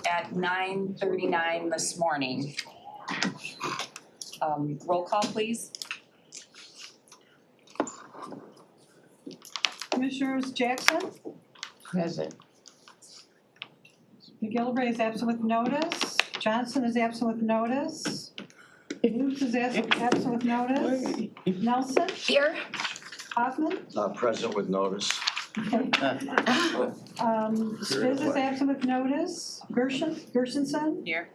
at 9:39 this morning. Roll call, please. Commissioners Jackson, Present. McGillivray is absent with notice, Johnson is absent with notice, Luce is absent with notice, Nelson, Here. Hoffman, Present with notice. Spiz is absent with notice, Gershenson, Here.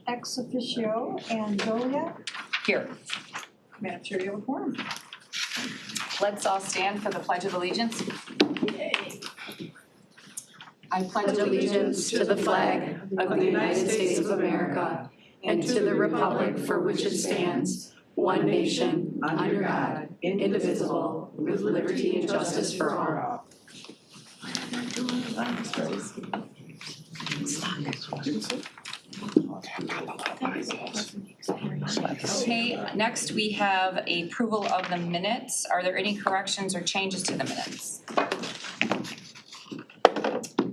ex officio, and Joliet. Here. Madam Chair, you have a quorum. Let's all stand for the Pledge of Allegiance. I pledge allegiance to the flag of the United States of America and to the republic for which it stands, one nation, under God, indivisible, with liberty and justice for all. Okay, next we have approval of the minutes. Are there any corrections or changes to the minutes?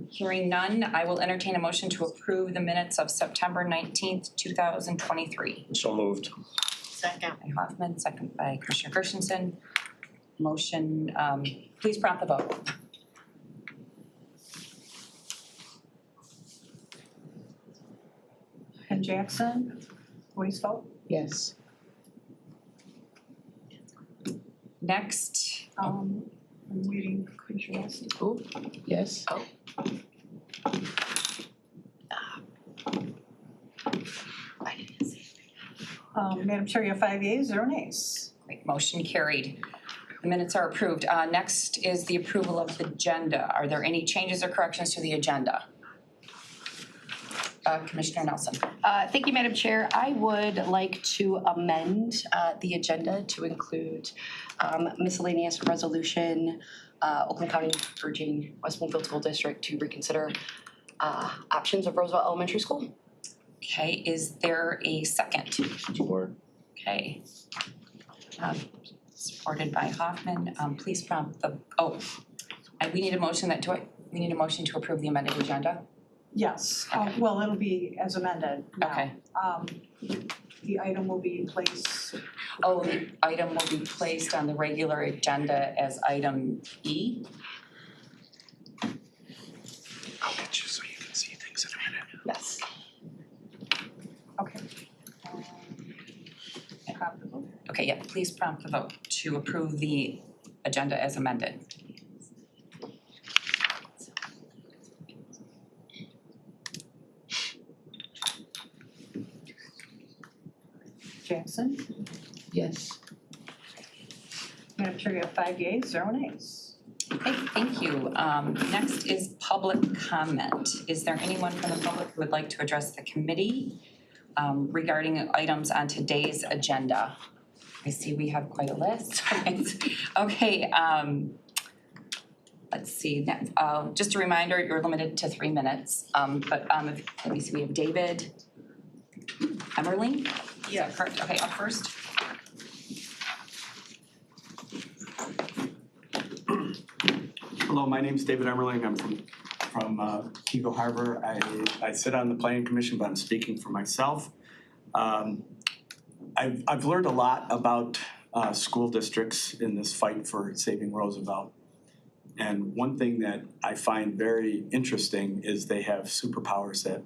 Hearing none, I will entertain a motion to approve the minutes of September 19th, 2023. So moved. Second. By Hoffman, second by Commissioner Gershenson. Motion, please prompt the vote. And Jackson, voice vote. Yes. Next, I'm waiting, Commissioner West. Yes. Madam Chair, you have 5 yeas, 0 nays. great, motion carried. The minutes are approved. Next is the approval of the agenda. Are there any changes or corrections to the agenda? Commissioner Nelson. Thank you, Madam Chair. I would like to amend the agenda to include miscellaneous resolution, Oakland County urging West Bloomfield School District to reconsider options of Roosevelt Elementary School. Okay, is there a second? Support. Okay. Supported by Hoffman. Please prompt the, we need a motion we need a motion to approve the amended agenda? Yes, Okay. well, it'll be as amended now. Okay. The item will be placed, Oh, the item will be placed on the regular agenda as item E? I'll get you so you can see things in a minute. Yes. okay. Okay, yeah, please prompt the vote to approve the agenda as amended. Jackson, Yes. Madam Chair, you have 5 yeas, 0 nays. Okay, thank you. Next is public comment. Is there anyone from the public who would like to address the committee regarding items on today's agenda? I see we have quite a list. Okay, let's see. Just a reminder, you're limited to 3 minutes. Let me see, we have David Emmerling? Is that correct? Okay, up first. Hello, my name's David Emmerling. I'm from Keego Harbor. I sit on the planning commission, but I'm speaking for myself. I've learned a lot about school districts in this fight for saving Roosevelt. And one thing that I find very interesting is they have superpowers that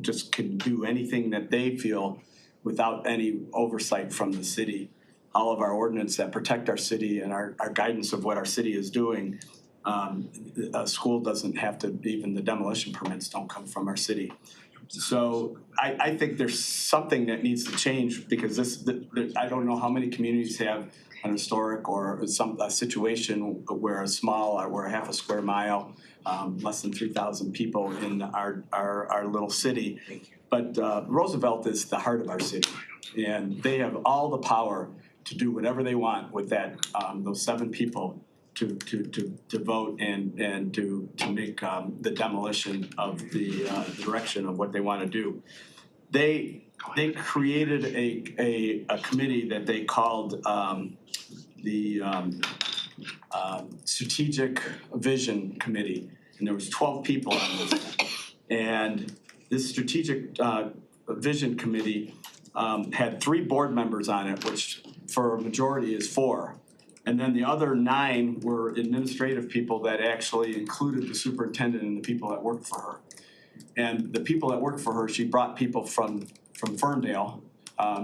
just can do anything that they feel without any oversight from the city. All of our ordinance that protect our city and our guidance of what our city is doing, a school doesn't have to, even the demolition permits don't come from our city. So I think there's something that needs to change because I don't know how many communities have an historic or a situation where we're half a square mile, less than 3,000 people in our little city. But Roosevelt is the heart of our city, and they have all the power to do whatever they want with that those 7 people to vote and to make the demolition of the direction of what they want to do. They created a committee that they called the Strategic Vision Committee. and there was 12 people on this. And this strategic vision committee had 3 board members on it, which for a majority is 4. And then the other 9 were administrative people that actually included the superintendent and the people that worked for her. And the people that worked for her, she brought people from Ferndale,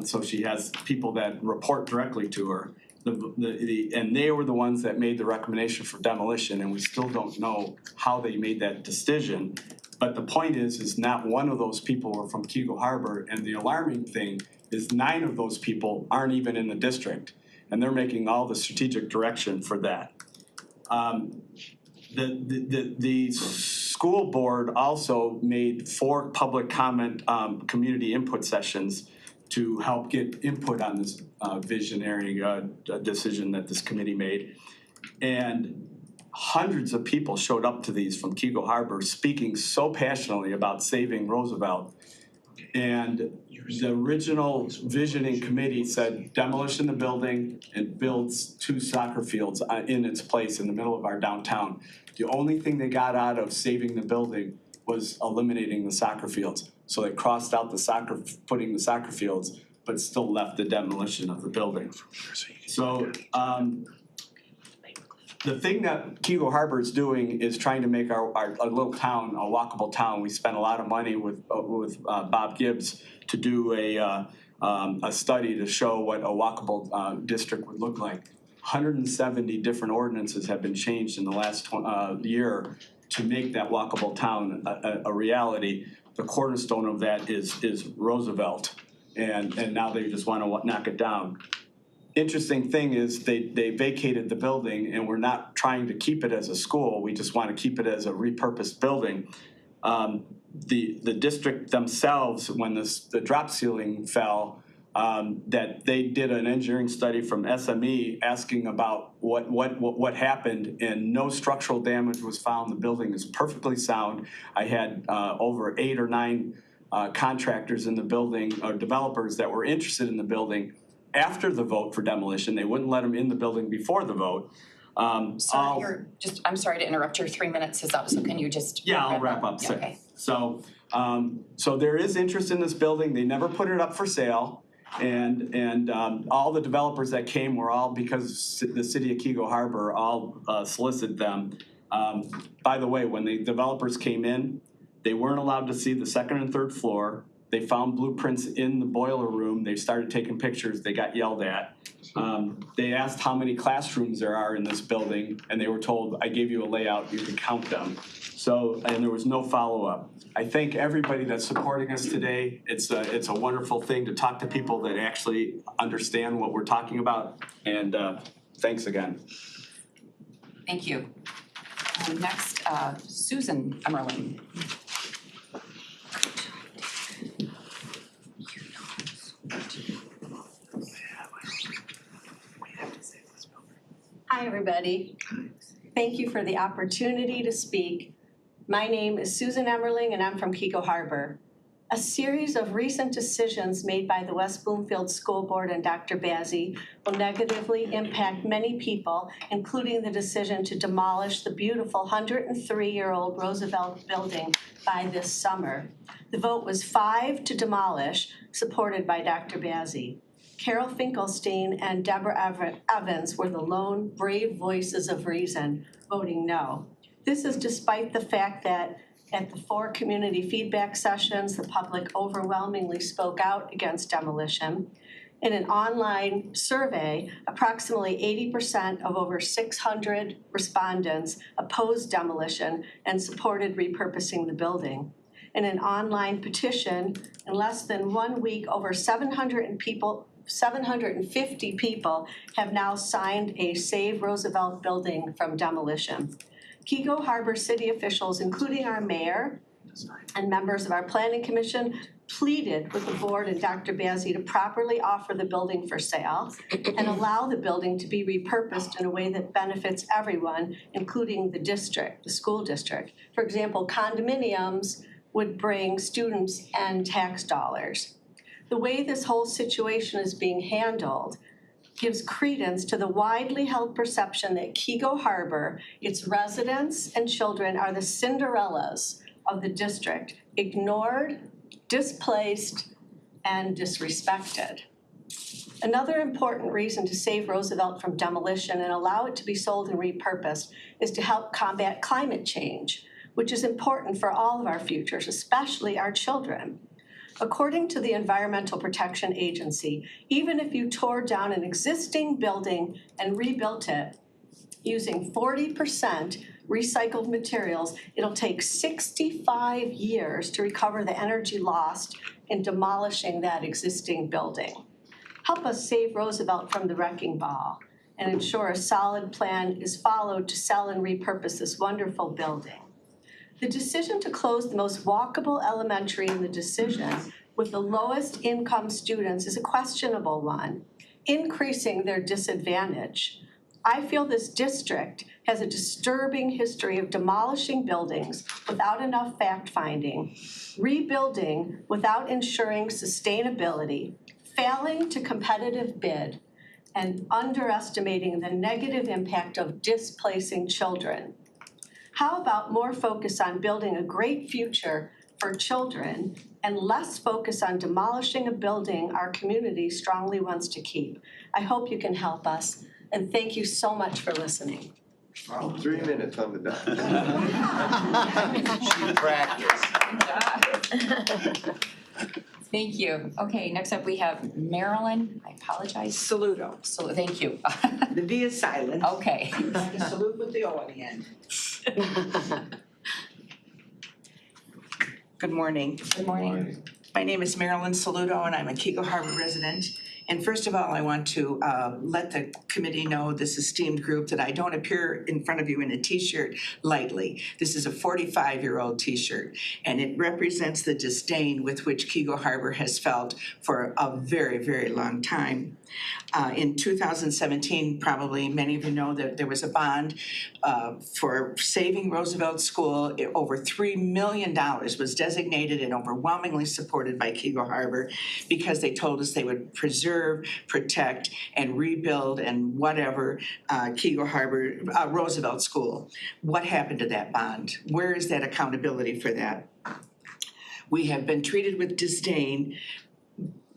so she has people that report directly to her. And they were the ones that made the recommendation for demolition, and we still don't know how they made that decision. But the point is not one of those people were from Keego Harbor, and the alarming thing is 9 of those people aren't even in the district, and they're making all the strategic direction for that. The school board also made 4 public comment community input sessions to help get input on this visionary decision that this committee made. And hundreds of people showed up to these from Keego Harbor speaking so passionately about saving Roosevelt. And the original visioning committee said demolition the building and builds 2 soccer fields in its place in the middle of our downtown. The only thing they got out of saving the building was eliminating the soccer fields. So they crossed out putting the soccer fields, but still left the demolition of the building. So the thing that Keego Harbor is doing is trying to make our little town a walkable town. We spent a lot of money with Bob Gibbs to do a study to show what a walkable district would look like. 170 different ordinances have been changed in the last year to make that walkable town a reality. The cornerstone of that is Roosevelt, and now they just want to knock it down. Interesting thing is they vacated the building, and we're not trying to keep it as a school. We just want to keep it as a repurposed building. The district themselves, when the drop ceiling fell, that they did an engineering study from SME asking about what happened, and no structural damage was found. The building is perfectly sound. I had over 8 or 9 contractors in the building, or developers that were interested in the building after the vote for demolition. They wouldn't let them in the building before the vote. I'm sorry to interrupt, your 3 minutes is up, so can you just? Yeah, I'll wrap up. Yeah, okay. So there is interest in this building. They never put it up for sale. And all the developers that came were all because the city of Keego Harbor all solicited them. By the way, when the developers came in, they weren't allowed to see the 2nd and 3rd floor. They found blueprints in the boiler room. They started taking pictures. They got yelled at. They asked how many classrooms there are in this building, and they were told, I gave you a layout, you can count them. So, and there was no follow-up. I thank everybody that's supporting us today. It's a wonderful thing to talk to people that actually understand what we're talking about, and thanks again. Thank you. Next, Susan Emmerling. Hi, everybody. Thank you for the opportunity to speak. My name is Susan Emmerling, and I'm from Keego Harbor. A series of recent decisions made by the West Bloomfield School Board and Dr. Bazzi will negatively impact many people, including the decision to demolish the beautiful 103-year-old Roosevelt building by this summer. The vote was 5 to demolish, supported by Dr. Bazzi. Carol Finkelstein and Deborah Evans were the lone brave voices of reason, voting no. This is despite the fact that at the 4 community feedback sessions, the public overwhelmingly spoke out against demolition. In an online survey, approximately 80% of over 600 respondents opposed demolition and supported repurposing the building. In an online petition, in less than 1 week, over 750 people have now signed a Save Roosevelt building from demolition. Keego Harbor city officials, including our mayor and members of our planning commission, pleaded with the board and Dr. Bazzi to properly offer the building for sale and allow the building to be repurposed in a way that benefits everyone, including the district, the school district. For example, condominiums would bring students and tax dollars. The way this whole situation is being handled gives credence to the widely held perception that Keego Harbor, its residents and children are the Cinderellas of the district, ignored, displaced, and disrespected. Another important reason to save Roosevelt from demolition and allow it to be sold and repurposed is to help combat climate change, which is important for all of our futures, especially our children. According to the Environmental Protection Agency, even if you tore down an existing building and rebuilt it using 40% recycled materials, it'll take 65 years to recover the energy lost in demolishing that existing building. Help us save Roosevelt from the wrecking ball and ensure a solid plan is followed to sell and repurpose this wonderful building. The decision to close the most walkable elementary in the decision with the lowest income students is a questionable one, increasing their disadvantage. I feel this district has a disturbing history of demolishing buildings without enough fact-finding, rebuilding without ensuring sustainability, failing to competitive bid, and underestimating the negative impact of displacing children. How about more focus on building a great future for children and less focus on demolishing a building our community strongly wants to keep? I hope you can help us, and thank you so much for listening. Wow, 3 minutes on the dot. She practiced. Good job. Thank you. Okay, next up we have Marilyn, I apologize. Saludo. So, thank you. The V is silent. Okay. Like a salute with the O at the end. Good morning. Good morning. My name is Marilyn Saludo and I'm a Keego Harbor resident. And first of all, I want to let the committee know, this esteemed group, that I don't appear in front of you in a t-shirt lightly. This is a 45-year-old t-shirt, and it represents the disdain with which Keego Harbor has felt for a very, very long time. In 2017, probably many of you know that there was a bond for saving Roosevelt School. Over $3 million was designated and overwhelmingly supported by Keego Harbor because they told us they would preserve, protect, and rebuild and whatever Keego Harbor, Roosevelt School. What happened to that bond? Where is that accountability for that? We have been treated with disdain.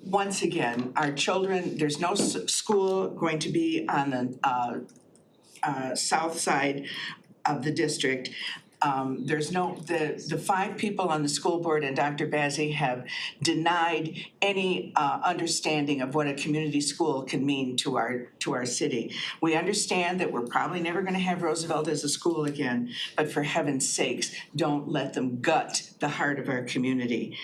Once again, our children, there's no school going to be on the south side of the district. There's no, the 5 people on the school board and Dr. Bazzi have denied any understanding of what a community school can mean to our city. We understand that we're probably never gonna have Roosevelt as a school again, but for heaven's sakes, don't let them gut the heart of our community.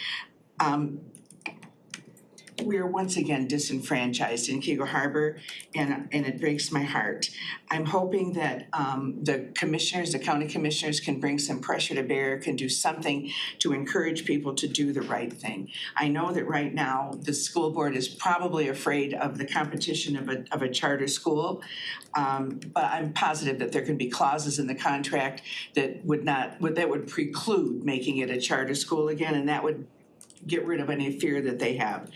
We are once again disenfranchised in Keego Harbor, and it breaks my heart. I'm hoping that the commissioners, the county commissioners, can bring some pressure to bear, can do something to encourage people to do the right thing. I know that right now the school board is probably afraid of the competition of a charter school, but I'm positive that there can be clauses in the contract that would preclude making it a charter school again, and that would get rid of any fear that they have.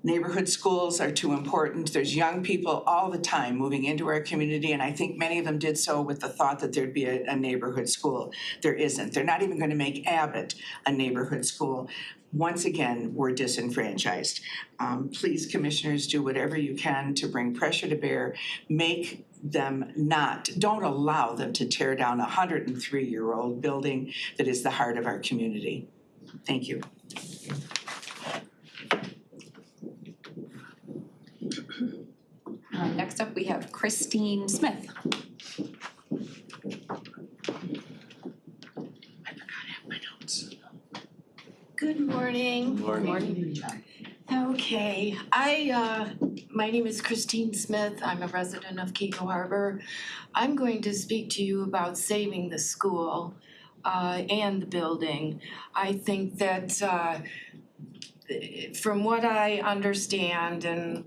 Neighborhood schools are too important. There's young people all the time moving into our community, and I think many of them did so with the thought that there'd be a neighborhood school. There isn't. They're not even going to make Abbott a neighborhood school. Once again, we're disenfranchised. Please, commissioners, do whatever you can to bring pressure to bear. Make them don't allow them to tear down a 103-year-old building that is the heart of our community. Thank you. Next up, we have Christine Smith. Good morning. Morning. Okay, my name is Christine Smith. I'm a resident of Keego Harbor. I'm going to speak to you about saving the school and the building. I think that from what I understand, and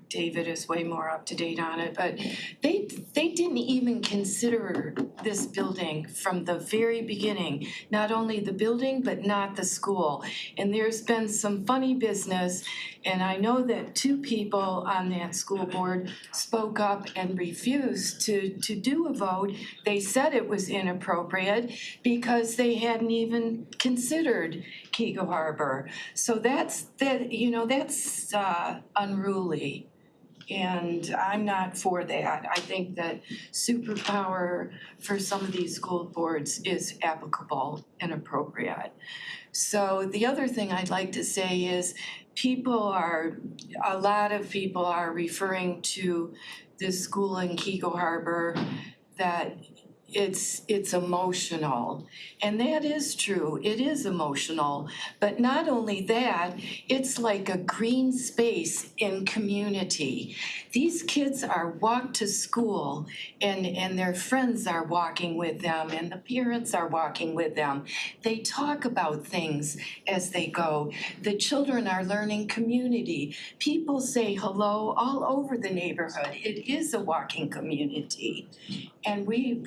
David is way more up to date on it, but they didn't even consider this building from the very beginning. Not only the building, but not the school. And there's been some funny business, and I know that 2 people on that school board spoke up and refused to do a vote. They said it was inappropriate because they hadn't even considered Keiko Harbor. So that's unruly. And I'm not for that. I think that superpower for some of these school boards is applicable and appropriate. So the other thing I'd like to say is a lot of people are referring to this school in Keiko Harbor that it's emotional. And that is true, it is emotional. But not only that, it's like a green space in community. These kids are walked to school and their friends are walking with them and the parents are walking with them. They talk about things as they go. The children are learning community. People say hello all over the neighborhood. It is a walking community. And we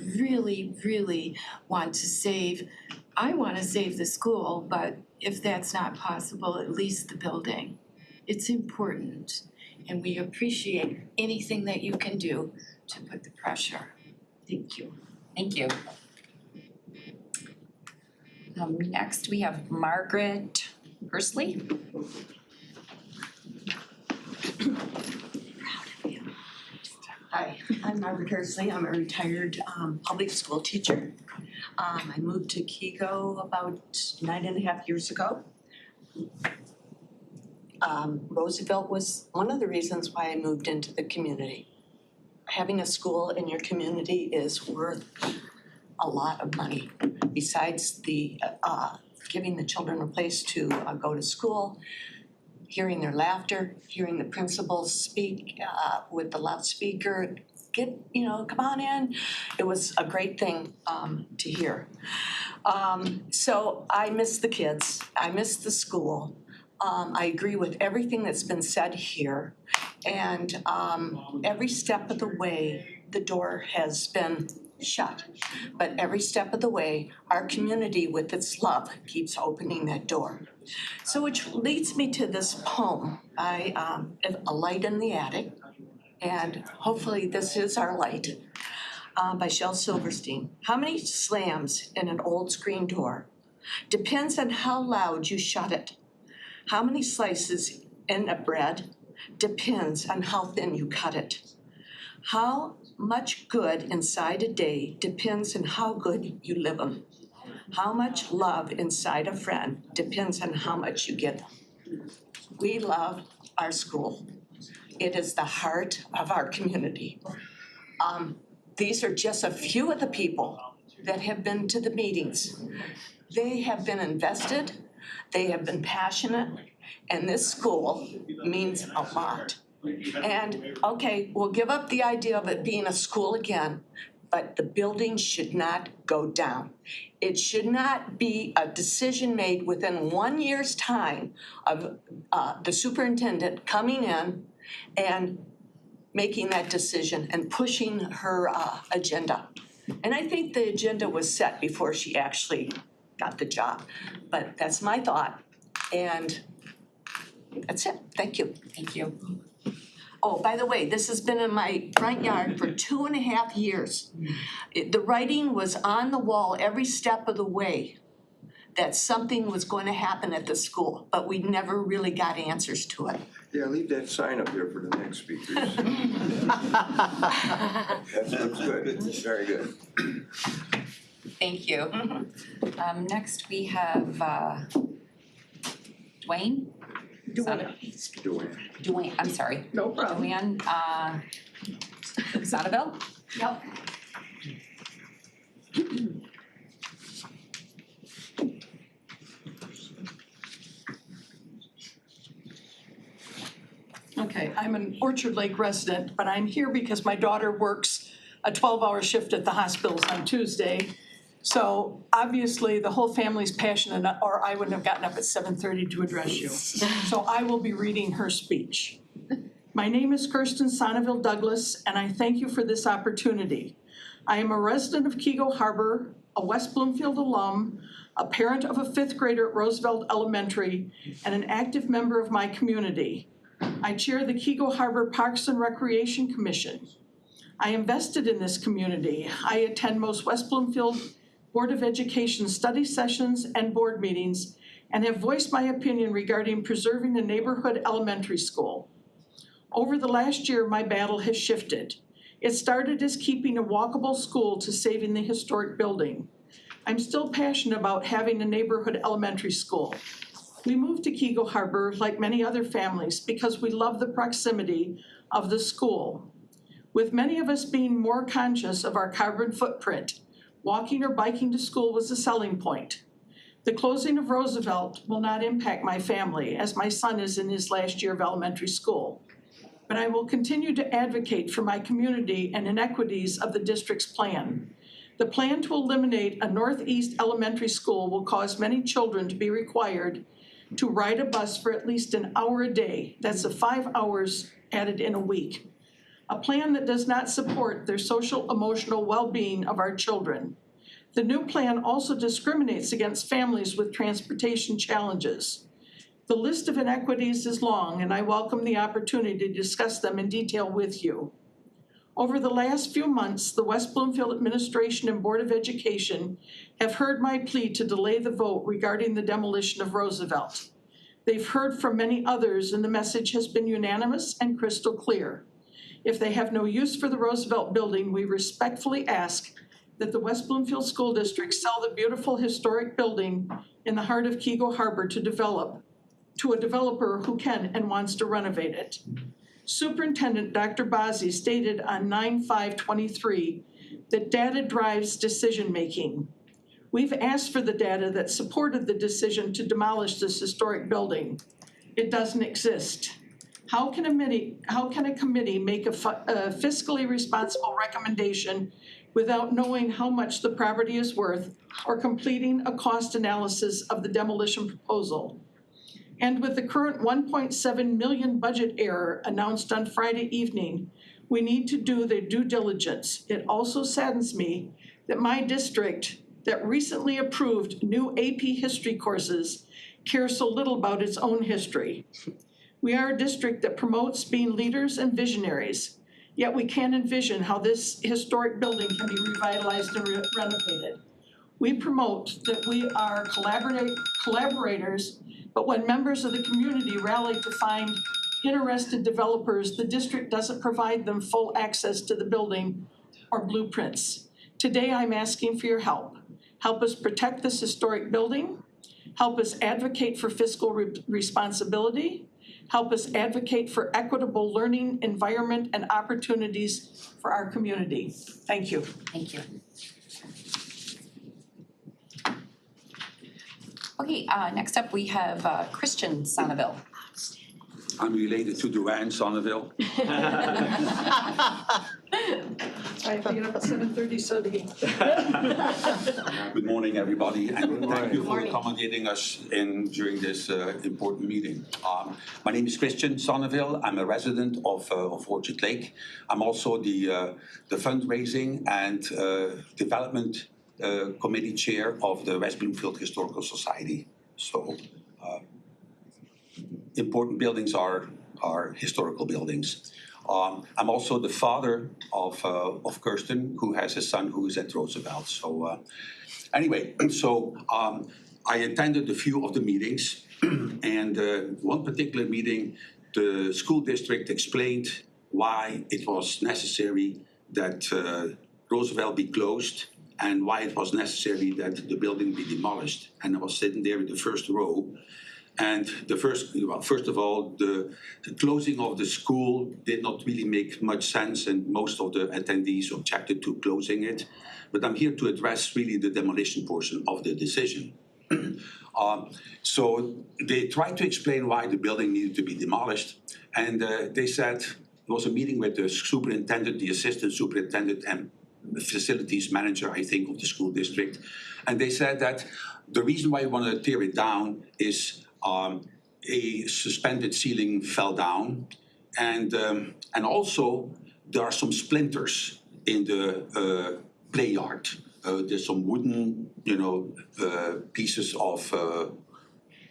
really want to save, I want to save the school, but if that's not possible, at least the building. It's important, and we appreciate anything that you can do to put the pressure. Thank you. Thank you. Next, we have Margaret Hursley. Hi, I'm Margaret Hursley. I'm a retired public school teacher. I moved to Keiko about 9.5 years ago. Roosevelt was one of the reasons why I moved into the community. Having a school in your community is worth a lot of money. Besides the giving the children a place to go to school, hearing their laughter, hearing the principals speak with the loudspeaker, come on in. It was a great thing to hear. So I miss the kids. I miss the school. I agree with everything that's been said here. And every step of the way, the door has been shut. But every step of the way, our community with its love keeps opening that door. So which leads me to this poem by A Light in the Attic, and hopefully this is our light, by Shel Silverstein. How many slams in an old screen door? Depends on how loud you shut it. How many slices in a bread? Depends on how thin you cut it. How much good inside a day depends on how good you live them. How much love inside a friend depends on how much you give them. We love our school. It is the heart of our community. These are just a few of the people that have been to the meetings. They have been invested, they have been passionate, and this school means a lot. And okay, we'll give up the idea of it being a school again, but the building should not go down. It should not be a decision made within 1 year's time of the superintendent coming in and making that decision and pushing her agenda. And I think the agenda was set before she actually got the job. But that's my thought, and that's it. Thank you. Thank you. Oh, by the way, this has been in my front yard for 2.5 years. The writing was on the wall every step of the way that something was going to happen at the school, but we never really got answers to it. Yeah, leave that sign up there for the next speakers. That looks good, very good. Thank you. Next, we have Dwayne. Dwayne, I'm sorry. No problem. Dwayne Sonneville? Yep. Okay, I'm an Orchard Lake resident, but I'm here because my daughter works a 12-hour shift at the hospitals on Tuesday. So obviously, the whole family's passionate, or I wouldn't have gotten up at 7:30 to address you. So I will be reading her speech. My name is Kirsten Sonneville Douglas, and I thank you for this opportunity. I am a resident of Keego Harbor, a West Bloomfield alum, a parent of a fifth grader at Roosevelt Elementary, and an active member of my community. I chair the Keego Harbor Parks and Recreation Commission. I am vested in this community. I attend most West Bloomfield Board of Education study sessions and board meetings and have voiced my opinion regarding preserving a neighborhood elementary school. Over the last year, my battle has shifted. It started as keeping a walkable school to saving the historic building. I'm still passionate about having a neighborhood elementary school. We moved to Keego Harbor like many other families because we love the proximity of the school. With many of us being more conscious of our carbon footprint, walking or biking to school was a selling point. The closing of Roosevelt will not impact my family as my son is in his last year of elementary school. But I will continue to advocate for my community and inequities of the district's plan. The plan to eliminate a Northeast elementary school will cause many children to be required to ride a bus for at least an hour a day. That's 5 hours added in a week. A plan that does not support their social emotional well-being of our children. The new plan also discriminates against families with transportation challenges. The list of inequities is long, and I welcome the opportunity to discuss them in detail with you. Over the last few months, the West Bloomfield Administration and Board of Education have heard my plea to delay the vote regarding the demolition of Roosevelt. They've heard from many others, and the message has been unanimous and crystal clear. If they have no use for the Roosevelt building, we respectfully ask that the West Bloomfield School District sell the beautiful historic building in the heart of Keego Harbor to a developer who can and wants to renovate it. Superintendent Dr. Bazzi stated on 9/5/23 that data drives decision-making. We've asked for the data that supported the decision to demolish this historic building. It doesn't exist. How can a committee make a fiscally responsible recommendation without knowing how much the property is worth or completing a cost analysis of the demolition proposal? And with the current 1.7 million budget error announced on Friday evening, we need to do the due diligence. It also saddens me that my district that recently approved new AP history courses cares so little about its own history. We are a district that promotes being leaders and visionaries, yet we can't envision how this historic building can be revitalized and renovated. We promote that we are collaborators, but when members of the community rally to find interested developers, the district doesn't provide them full access to the building or blueprints. Today, I'm asking for your help. Help us protect this historic building. Help us advocate for fiscal responsibility. Help us advocate for equitable learning environment and opportunities for our community. Thank you. Thank you. Okay, next up we have Christian Sonneville. I'm related to Duane Sonneville. I have to get up at 7:30, so do he. Good morning, everybody, and thank you for accommodating us during this important meeting. My name is Christian Sonneville. I'm a resident of Orchard Lake. I'm also the fundraising and development committee chair of the West Bloomfield Historical Society. So important buildings are historical buildings. I'm also the father of Kirsten, who has a son who is at Roosevelt. So anyway, I attended a few of the meetings, and one particular meeting, the school district explained why it was necessary that Roosevelt be closed and why it was necessary that the building be demolished. And I was sitting there in the first row. And first of all, the closing of the school did not really make much sense, and most of the attendees objected to closing it. But I'm here to address really the demolition portion of the decision. So they tried to explain why the building needed to be demolished, and they said there was a meeting with the superintendent, the assistant superintendent, and facilities manager, I think, of the school district. And they said that the reason why we want to tear it down is a suspended ceiling fell down. And also there are some splinters in the play yard. There's some wooden, pieces of,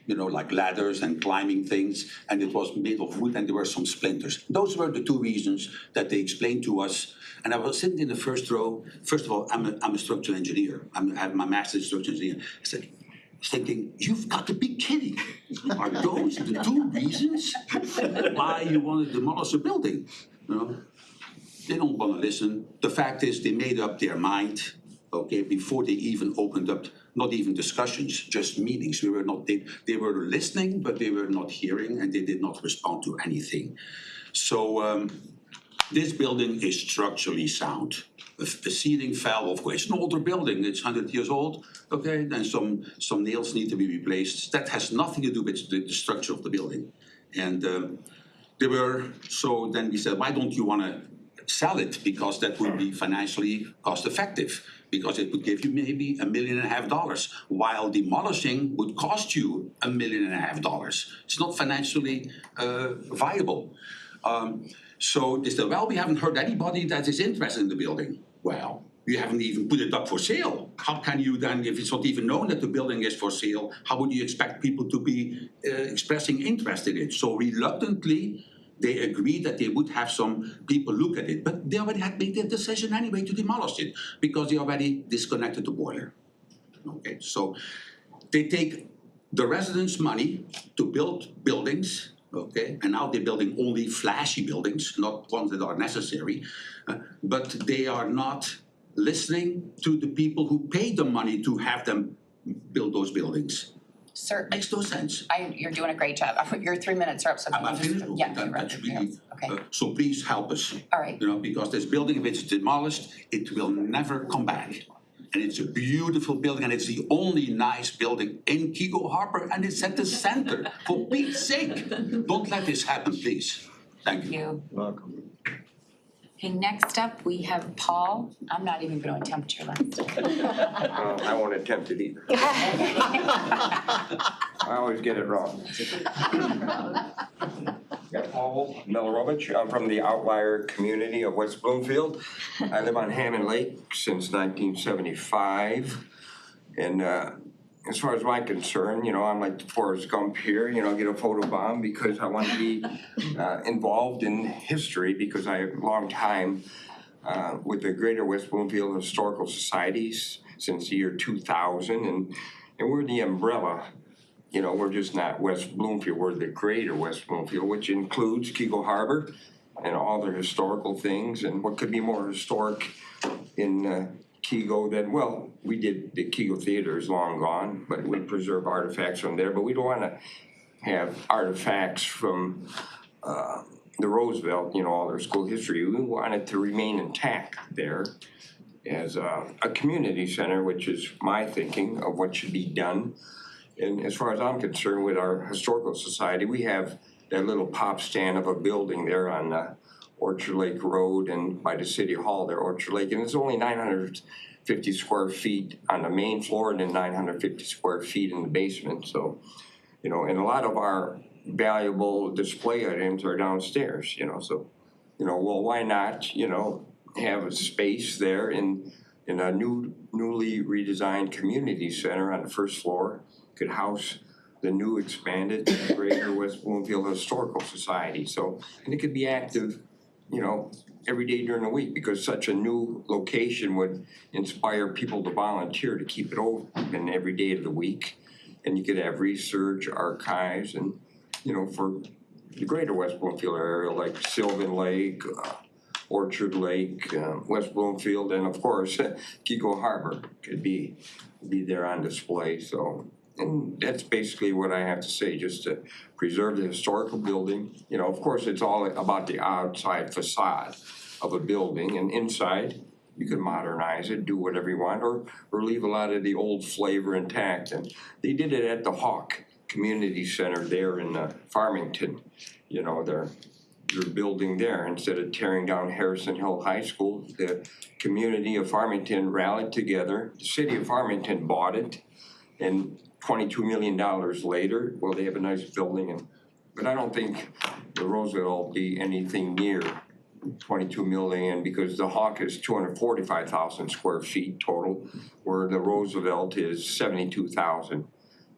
like ladders and climbing things, and it was made of wood and there were some splinters. Those were the two reasons that they explained to us. And I was sitting in the first row. First of all, I'm a structural engineer. I have my master's in structural engineering. I was thinking, you've got to be kidding. Are those the two reasons why you want to demolish a building? They don't want to listen. The fact is they made up their mind, okay, before they even opened up, not even discussions, just meetings. They were listening, but they were not hearing, and they did not respond to anything. So this building is structurally sound. The ceiling fell, of course. It's an older building, it's 100 years old, okay? Then some nails need to be replaced. That has nothing to do with the structure of the building. And so then we said, why don't you want to sell it? Because that would be financially cost effective, because it would give you maybe $1.5 million, while demolishing would cost you $1.5 million. It's not financially viable. So they said, well, we haven't heard anybody that is interested in the building. Well, you haven't even put it up for sale. How can you then, if it's not even known that the building is for sale, how would you expect people to be expressing interest in it? So reluctantly, they agreed that they would have some people look at it, but they already had made their decision anyway to demolish it because they already disconnected the boiler. Okay, so they take the residents' money to build buildings. Okay, and now they're building only flashy buildings, not ones that are necessary, but they are not listening to the people who paid the money to have them build those buildings. Sir, Makes no sense. you're doing a great job. Your 3 minutes are up, so if you I'm can just, finished. yeah, That's really, okay. so please help us. All right. Because this building, if it's demolished, it will never come back. And it's a beautiful building, and it's the only nice building in Keego Harbor, and it's at the center. For Pete's sake, don't let this happen, please. Thank you. Welcome. Okay, next up, we have Paul. I'm not even going to attempt your last name. I won't attempt it either. I always get it wrong. Yeah, Paul Milorovich. I'm from the outlier community of West Bloomfield. I live on Hammond Lake since 1975. And as far as I'm concerned, I'm like Forrest Gump here, get a photo bomb because I want to be involved in history because I have a long time with the Greater West Bloomfield Historical Societies since the year 2000. And we're the umbrella. We're just not West Bloomfield, we're the Greater West Bloomfield, which includes Keego Harbor and all their historical things. And what could be more historic in Keego than, well, we did, the Keego Theater is long gone, but we preserve artifacts from there. But we don't want to have artifacts from the Roosevelt, all their school history. We want it to remain intact there as a community center, which is my thinking of what should be done. And as far as I'm concerned with our historical society, we have that little pop stand of a building there on Orchard Lake Road and by the City Hall there, Orchard Lake. And it's only 950 square feet on the main floor and then 950 square feet in the basement. So, and a lot of our valuable display items are downstairs, so, well, why not, have a space there in a newly redesigned community center on the first floor. Could house the new expanded Greater West Bloomfield Historical Society. So, and it could be active, every day during the week because such a new location would inspire people to volunteer to keep it open every day of the week. And you could have research, archives, and, for the Greater West Bloomfield area like Sylvan Lake, Orchard Lake, West Bloomfield, and of course, Keego Harbor could be there on display. So. And that's basically what I have to say, just to preserve the historical building. Of course, it's all about the outside facade of a building, and inside, you can modernize it, do whatever you want, or leave a lot of the old flavor intact. And they did it at the Hawk Community Center there in Farmington. Their their building there. Instead of tearing down Harrison Hill High School, the community of Farmington rallied together. The city of Farmington bought it, and $22 million later, well, they have a nice building, but I don't think the Roosevelt will be anything near 22 million because the Hawk is 245,000 square feet total, where the Roosevelt is 72,000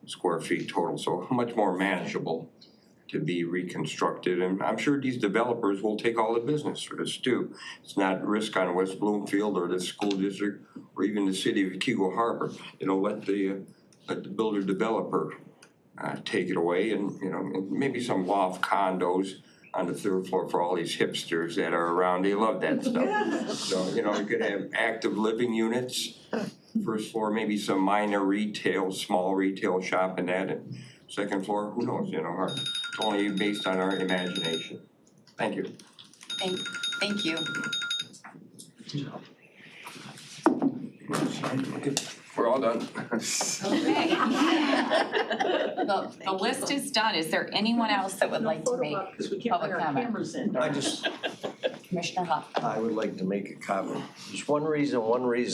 square feet total, so much more manageable to be reconstructed. And I'm sure these developers will take all the business for this too. It's not risk on West Bloomfield or the school district or even the city of Keego Harbor. Let the builder developer take it away, and and maybe some loft condos on the 3rd floor for all these hipsters that are around. They love that stuff. So, you could have active living units, 1st floor, maybe some minor retail, small retail shop in that, and 2nd floor, who knows, it's only based on our imagination. Thank you. Thank you. We're all done. Okay. The list is done. Is there anyone else that would like to make public comment? I just, Commissioner Huff. I would like to make a comment. There's one reason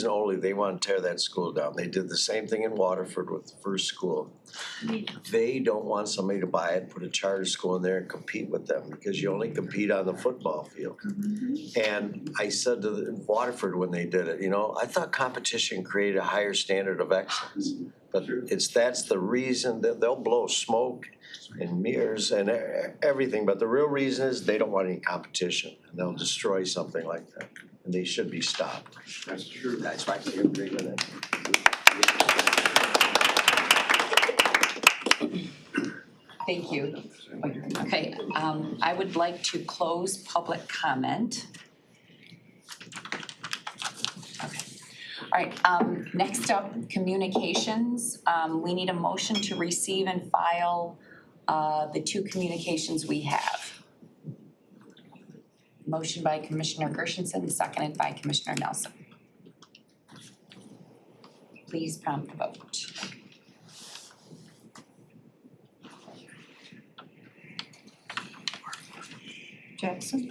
only, they want to tear that school down. They did the same thing in Waterford with the first school. They don't want somebody to buy it, put a charter school in there and compete with them, because you only compete on the football field. And I said to Waterford when they did it, I thought competition created a higher standard of excellence. But that's the reason that they'll blow smoke and mirrors and everything, but the real reason is they don't want any competition, and they'll destroy something like that, and they should be stopped. That's true. That's why I agree with it. Thank you. Okay, I would like to close public comment. Okay. All right, next up, communications. We need a motion to receive and file the 2 communications we have. Motion by Commissioner Gershenson, seconded by Commissioner Nelson. Please prompt the vote. Jackson?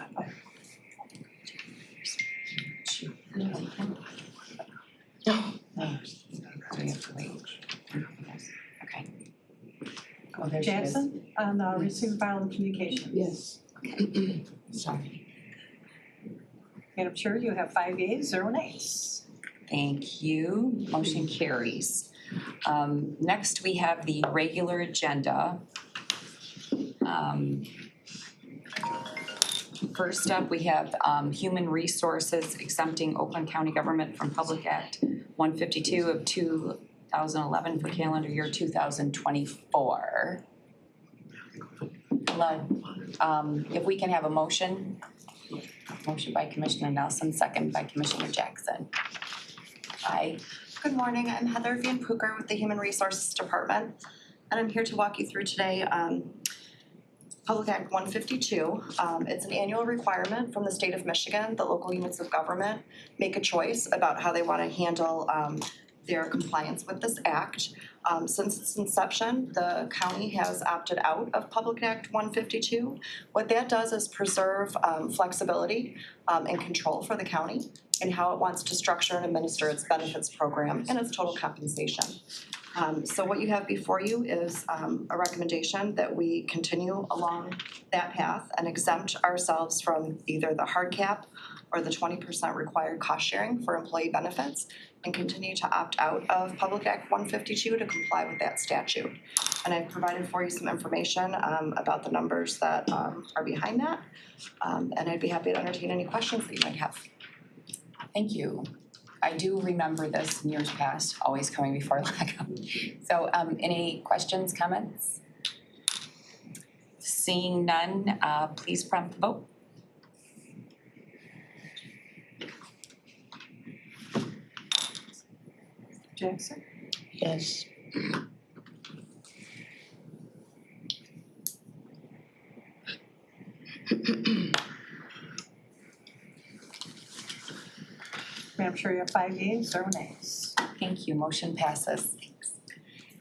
Okay. Oh, there she is. Jackson, on the receive and file communications. Yes. Sorry. Madam Chair, you have 5 yeas, 0 nays. Thank you. Motion carries. Next, we have the regular agenda. First up, we have Human Resources exempting Oakland County government from Public Act 152 of 2011 for calendar year 2024. Hello. If we can have a motion. Motion by Commissioner Nelson, second by Commissioner Jackson. Aye. Good morning, I'm Heather Van Pooker with the Human Resources Department, and I'm here to walk you through today Public Act 152. It's an annual requirement from the state of Michigan that local units of government make a choice about how they want to handle their compliance with this act. Since its inception, the county has opted out of Public Act 152. What that does is preserve flexibility and control for the county in how it wants to structure and administer its benefits program and its total compensation. So what you have before you is a recommendation that we continue along that path and exempt ourselves from either the hard cap or the 20% required cost sharing for employee benefits, and continue to opt out of Public Act 152 to comply with that statute. And I've provided for you some information about the numbers that are behind that, and I'd be happy to entertain any questions that you might have. Thank you. I do remember this in years past, always coming before LACA. So any questions, comments? Seeing none, please prompt the vote. Jackson? Yes. Madam Chair, you have 5 yeas, 0 nays. Thank you. Motion passes. Thanks.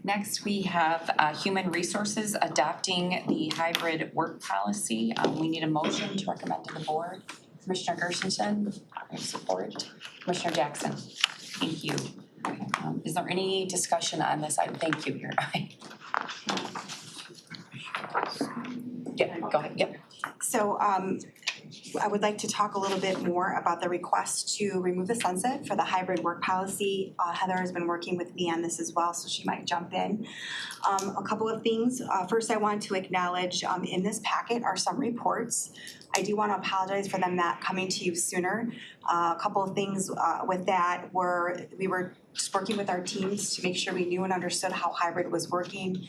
Next, we have Human Resources adopting the hybrid work policy. We need a motion to recommend to the board. Commissioner Gershenson, support. Commissioner Jackson, thank you. Is there any discussion on this item? Thank you, your eye. Yeah, go ahead, yep. So I would like to talk a little bit more about the request to remove the sunset for the hybrid work policy. Heather has been working with me on this as well, so she might jump in. A couple of things. First, I want to acknowledge in this packet are some reports. I do want to apologize for them not coming to you sooner. A couple of things with that were we were just working with our teams to make sure we knew and understood how hybrid was working.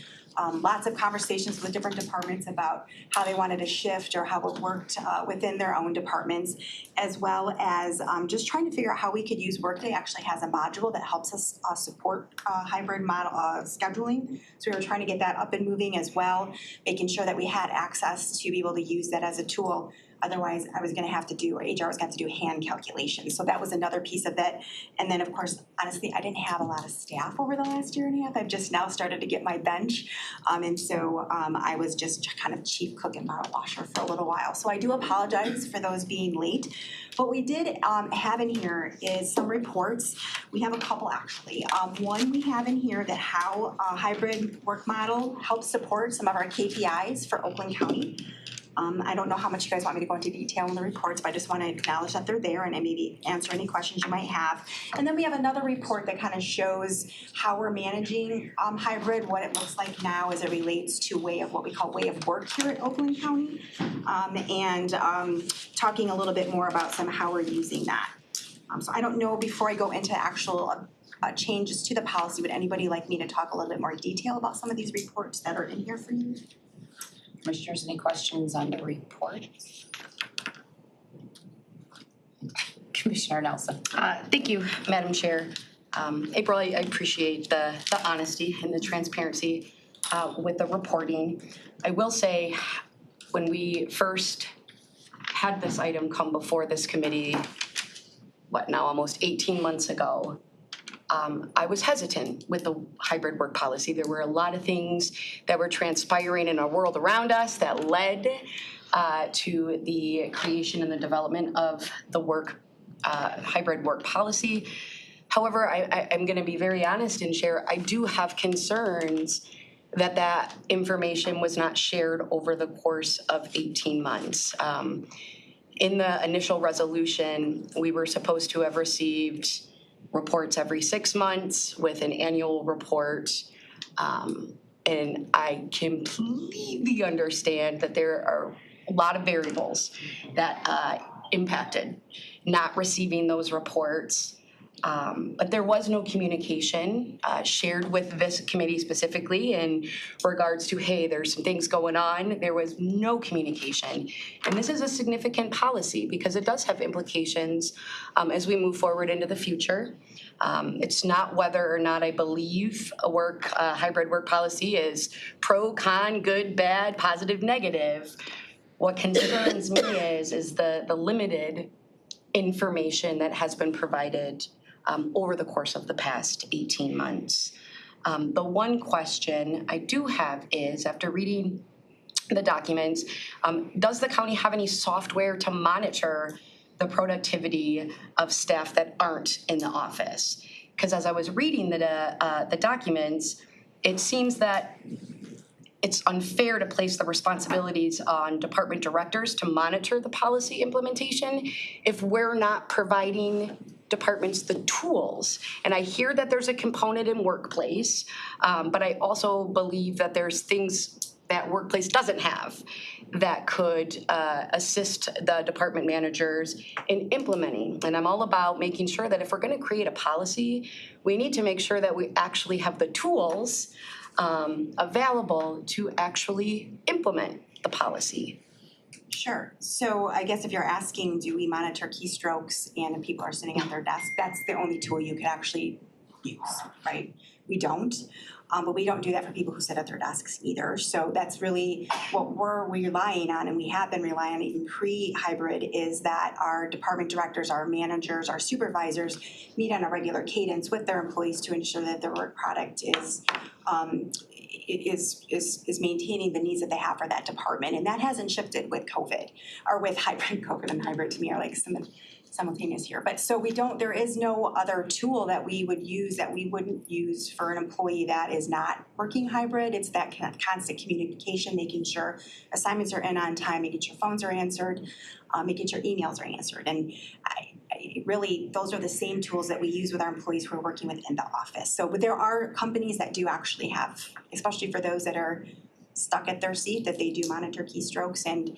Lots of conversations with different departments about how they wanted to shift or how it worked within their own departments, as well as just trying to figure out how we could use Workday. Actually has a module that helps us support hybrid model scheduling. So we were trying to get that up and moving as well, making sure that we had access to be able to use that as a tool. Otherwise, I was gonna have to do, or HR was gonna have to do hand calculations. So that was another piece of it. And then of course, honestly, I didn't have a lot of staff over the last year and a half. I've just now started to get my bench. And so I was just kind of chief cook and bottle washer for a little while. So I do apologize for those being late. What we did have in here is some reports. We have a couple actually. One we have in here that how a hybrid work model helps support some of our KPIs for Oakland County. I don't know how much you guys want me to go into detail in the reports, but I just want to acknowledge that they're there and maybe answer any questions you might have. And then we have another report that kind of shows how we're managing hybrid, what it looks like now as it relates to what we call way of work here at Oakland County, and talking a little bit more about how we're using that. So I don't know, before I go into actual changes to the policy, would anybody like me to talk a little bit more detail about some of these reports that are in here for you? Commissioners, any questions on the report? Commissioner Nelson. Thank you, Madam Chair. April, I appreciate the honesty and the transparency with the reporting. I will say, when we first had this item come before this committee, almost 18 months ago, I was hesitant with the hybrid work policy. There were a lot of things that were transpiring in our world around us that led to the creation and the development of the hybrid work policy. However, I'm going to be very honest and share, I do have concerns that information was not shared over the course of 18 months. In the initial resolution, we were supposed to have received reports every 6 months with an annual report. And I completely understand that there are a lot of variables that impacted not receiving those reports. But there was no communication shared with this committee specifically in regards to, hey, there's some things going on. There was no communication. And this is a significant policy because it does have implications as we move forward into the future. It's not whether or not I believe a hybrid work policy is pro, con, good, bad, positive, negative. What concerns me is the limited information that has been provided over the course of the past 18 months. The one question I do have is, after reading the documents, does the county have any software to monitor the productivity of staff that aren't in the office? Because as I was reading the documents, it seems that it's unfair to place the responsibilities on department directors to monitor the policy implementation if we're not providing departments the tools. And I hear that there's a component in workplace, but I also believe that there's things that workplace doesn't have that could assist the department managers in implementing. And I'm all about making sure that if we're gonna create a policy, we need to make sure that we actually have the tools available to actually implement the policy. Sure. So I guess if you're asking, do we monitor keystrokes and if people are sitting at their desk, that's the only tool you could actually use, right? We don't. But we don't do that for people who sit at their desks either. So that's really what we're relying on, and we have been relying on even pre-hybrid, is that our department directors, our managers, our supervisors meet on a regular cadence with their employees to ensure that their work product is is maintaining the needs that they have for that department. And that hasn't shifted with COVID, or with hybrid. COVID and hybrid to me are like simultaneous here. But so there is no other tool that we would use that we wouldn't use for an employee that is not working hybrid. It's that constant communication, making sure assignments are in on time, making sure phones are answered, making sure emails are answered. And really, those are the same tools that we use with our employees who are working within the office. So but there are companies that do actually have, especially for those that are stuck at their seat, that they do monitor keystrokes and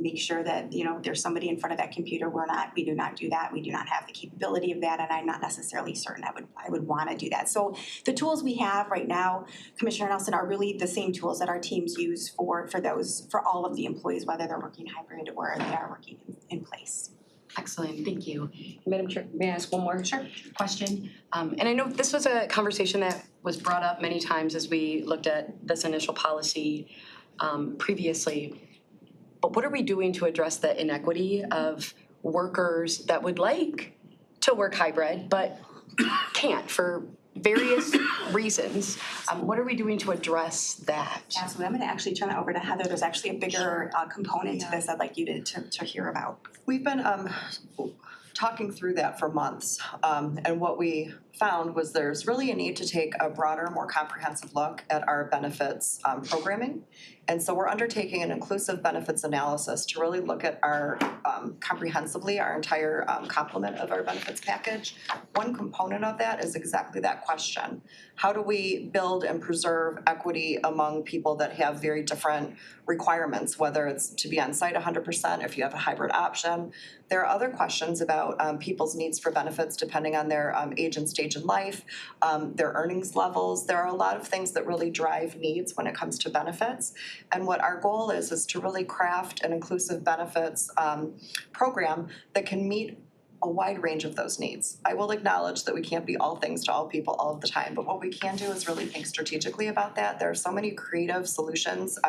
make sure that, there's somebody in front of that computer. We do not do that. We do not have the capability of that, and I'm not necessarily certain I would want to do that. So the tools we have right now, Commissioner Nelson, are really the same tools that our teams use for all of the employees, whether they're working hybrid or they are working in place. Excellent, thank you. Madam Chair, may I ask one more question? And I know this was a conversation that was brought up many times as we looked at this initial policy previously. But what are we doing to address the inequity of workers that would like to work hybrid but can't for various reasons? What are we doing to address that? Absolutely. I'm going to actually turn that over to Heather. There's actually a bigger component to this I'd like you to hear about. We've been talking through that for months, and what we found was there's really a need to take a broader, more comprehensive look at our benefits programming. And so we're undertaking an inclusive benefits analysis to really look at our comprehensively our entire complement of our benefits package. One component of that is exactly that question. How do we build and preserve equity among people that have very different requirements, whether it's to be on site 100%, if you have a hybrid option. There are other questions about people's needs for benefits depending on their age and stage in life, their earnings levels. There are a lot of things that really drive needs when it comes to benefits. And what our goal is to really craft an inclusive benefits program that can meet a wide range of those needs. I will acknowledge that we can't be all things to all people all of the time, but what we can do is really think strategically about that. There are so many creative solutions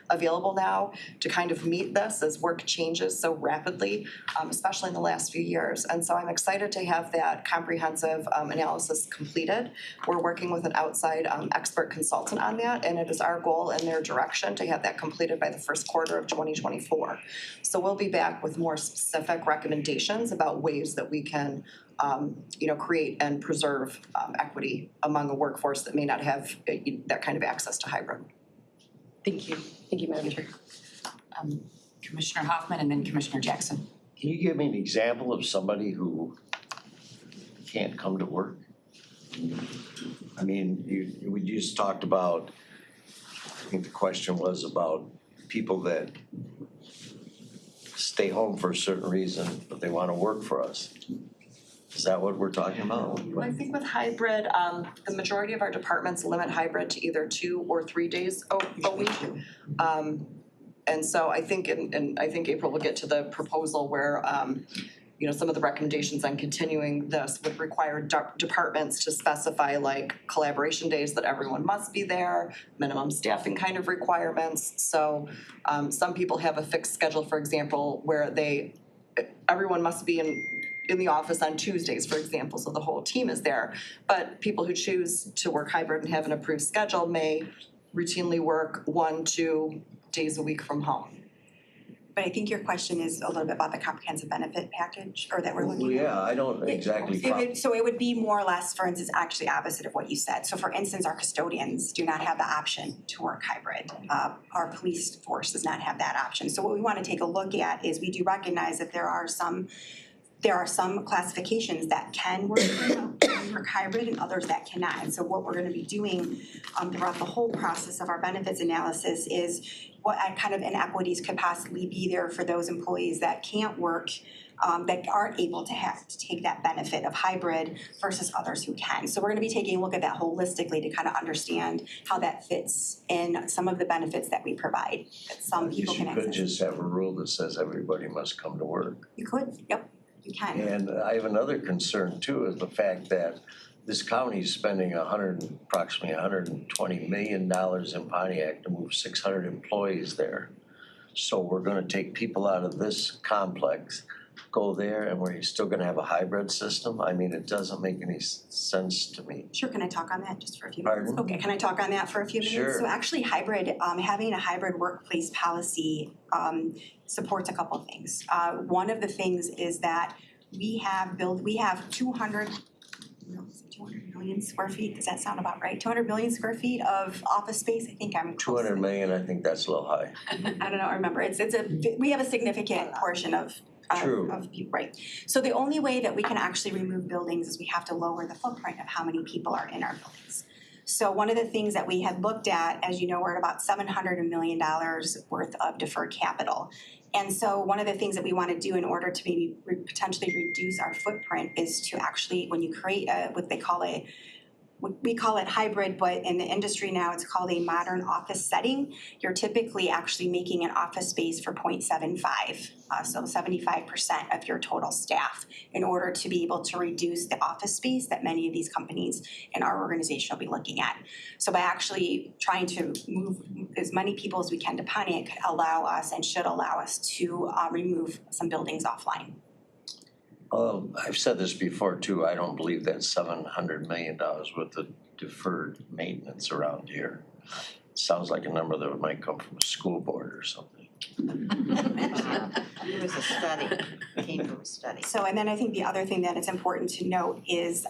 available now to kind of meet this as work changes so rapidly, especially in the last few years. And so I'm excited to have that comprehensive analysis completed. We're working with an outside expert consultant on that, and it is our goal and their direction to have that completed by the first quarter of 2024. So we'll be back with more specific recommendations about ways that we can create and preserve equity among a workforce that may not have that kind of access to hybrid. Thank you. Thank you, Madam Chair. Commissioner Hoffman and then Commissioner Jackson. Can you give me an example of somebody who can't come to work? I mean, we just talked about, I think the question was about people that stay home for a certain reason, but they want to work for us. Is that what we're talking about? Well, I think with hybrid, the majority of our departments limit hybrid to either 2 or 3 days a week. And so I think, and I think April will get to the proposal where some of the recommendations on continuing this would require departments to specify like collaboration days that everyone must be there, minimum staffing kind of requirements. So some people have a fixed schedule, for example, where everyone must be in the office on Tuesdays, for example, so the whole team is there. But people who choose to work hybrid and have an approved schedule may routinely work 1-2 days a week from home. But I think your question is a little bit about the comprehensive benefit package, or that we're looking at. Well, yeah, I don't exactly. So it would be more or less, for instance, actually opposite of what you said. So for instance, our custodians do not have the option to work hybrid. Our police force does not have that option. So what we want to take a look at is we do recognize that there are some classifications that can work hybrid and others that cannot. And so what we're going to be doing throughout the whole process of our benefits analysis is what kind of inequities could possibly be there for those employees that can't work, that aren't able to take that benefit of hybrid versus others who can. So we're going to be taking a look at that holistically to kind of understand how that fits in some of the benefits that we provide that some people can access. You could just have a rule that says everybody must come to work. You could, yep. You can. And I have another concern too, is the fact that this county is spending approximately $120 million in Pontiac to move 600 employees there. So we're gonna take people out of this complex go there and where you're still gonna have a hybrid system? I mean, it doesn't make any sense to me. Sure, can I talk on that just for a few minutes? Pardon? Okay, can I talk on that for a few minutes? Sure. So actually having a hybrid workplace policy supports a couple of things. One of the things is that we have 200 million square feet, does that sound about right? 200 million square feet of office space, I think I'm close. 200 million, I think that's a little high. I don't know, remember, we have a significant portion of True. people, right? So the only way that we can actually remove buildings is we have to lower the footprint of how many people are in our buildings. So one of the things that we had looked at, as you know, we're at about $700 million worth of deferred capital. And so one of the things that we want to do in order to maybe potentially reduce our footprint is to actually, when you create we call it hybrid, but in the industry now it's called a modern office setting. You're typically actually making an office space for 0.75, so 75% of your total staff, in order to be able to reduce the office space that many of these companies in our organization will be looking at. So by actually trying to move as many people as we can to Pontiac could allow us and should allow us to remove some buildings offline. I've said this before too, I don't believe that $700 million worth of deferred maintenance around here. Sounds like a number that might come from a school board or something. It was a study, it came from a study. So, and then I think the other thing that it's important to note is,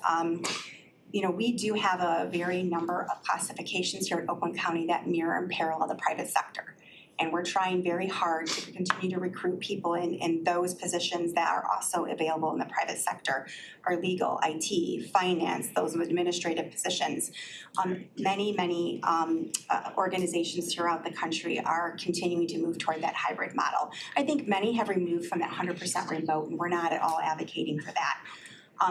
we do have a very number of classifications here at Oakland County that mirror and parallel the private sector. And we're trying very hard to continue to recruit people in those positions that are also available in the private sector, our legal, IT, finance, those administrative positions. Many organizations throughout the country are continuing to move toward that hybrid model. I think many have removed from that 100% remote, and we're not at all advocating for that.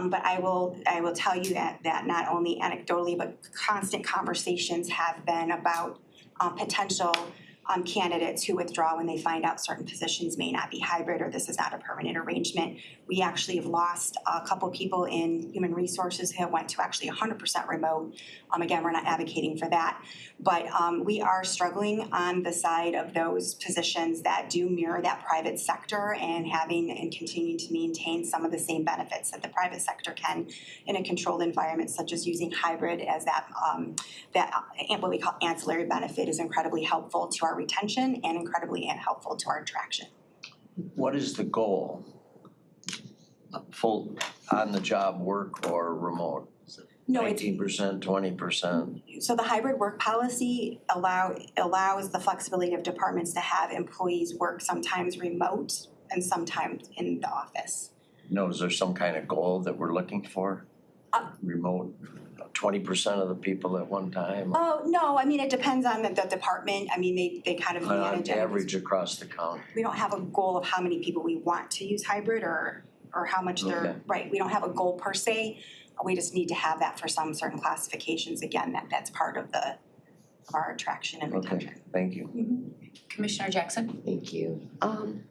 But I will tell you that not only anecdotally, but constant conversations have been about potential candidates who withdraw when they find out certain positions may not be hybrid or this is not a permanent arrangement. We actually have lost a couple people in human resources who went to actually 100% remote. Again, we're not advocating for that, but we are struggling on the side of those positions that do mirror that private sector and continuing to maintain some of the same benefits that the private sector can in a controlled environment, such as using hybrid as that what we call ancillary benefit is incredibly helpful to our retention and incredibly helpful to our attraction. What is the goal? Full on-the-job work or remote? No, it's 19%, 20%? So the hybrid work policy allows the flexibility of departments to have employees work sometimes remote and sometimes in the office. No, is there some kind of goal that we're looking for? Remote, 20% of the people at one time? Oh, no, I mean, it depends on the department. I mean, they kind of manage it. On average across the county? We don't have a goal of how many people we want to use hybrid or how much they're, right, we don't have a goal per se. We just need to have that for some certain classifications. Again, that's part of our attraction and retention. Okay, thank you. Commissioner Jackson? Thank you.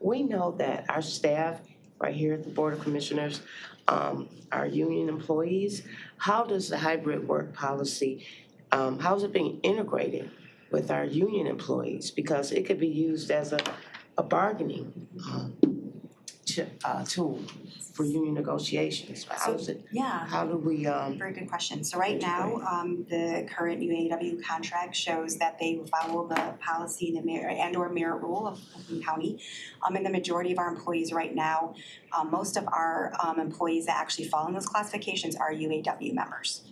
We know that our staff right here at the Board of Commissioners are union employees. How does the hybrid work policy, how is it being integrated with our union employees? Because it could be used as a bargaining tool for union negotiations. How is it? Yeah. How do we? Very good question. So right now, the current UAW contract shows that they follow the policy and/or merit rule of Oakland County. And the majority of our employees right now, most of our employees that actually fall in those classifications are UAW members.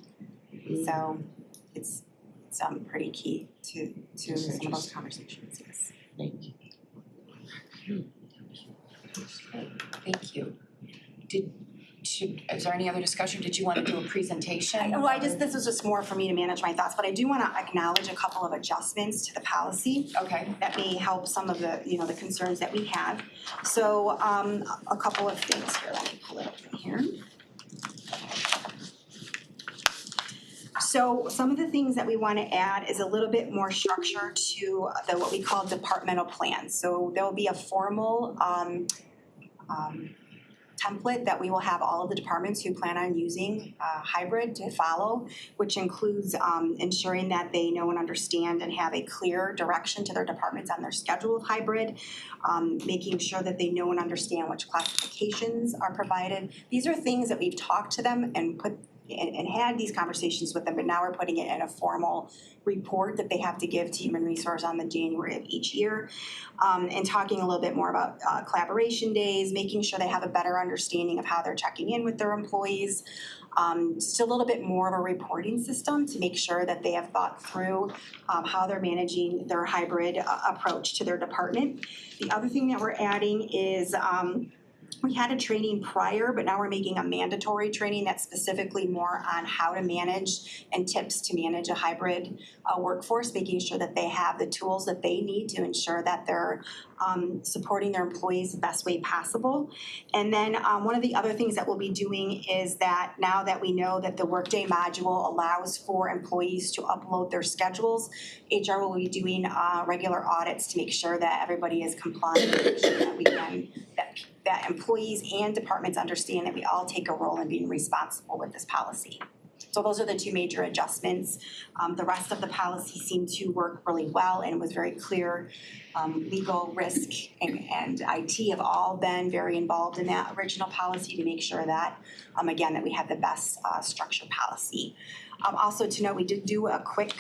So it's pretty key to some of those conversations. Yes. Thank you. Thank you. Is there any other discussion? Did you want to do a presentation? This was just more for me to manage my thoughts, but I do want to acknowledge a couple of adjustments to the policy. Okay. That may help some of the, the concerns that we have. So a couple of things here, let me pull it up here. So some of the things that we want to add is a little bit more structure to what we call departmental plans. So there will be a formal template that we will have all of the departments who plan on using hybrid to follow, which includes ensuring that they know and understand and have a clear direction to their departments on their schedule of hybrid, making sure that they know and understand which classifications are provided. These are things that we've talked to them and had these conversations with them, but now we're putting it in a formal report that they have to give to Human Resource on the January of each year. And talking a little bit more about collaboration days, making sure they have a better understanding of how they're checking in with their employees. Just a little bit more of a reporting system to make sure that they have thought through how they're managing their hybrid approach to their department. The other thing that we're adding is we had a training prior, but now we're making a mandatory training that's specifically more on how to manage and tips to manage a hybrid workforce, making sure that they have the tools that they need to ensure that they're supporting their employees the best way possible. And then one of the other things that we'll be doing is that now that we know that the Workday module allows for employees to upload their schedules, HR will be doing regular audits to make sure that everybody is compliant, make sure that we can, that employees and departments understand that we all take a role in being responsible with this policy. So those are the two major adjustments. The rest of the policy seemed to work really well and was very clear. Legal, risk, and IT have all been very involved in that original policy to make sure that, again, that we have the best structured policy. Also to note, we did do a quick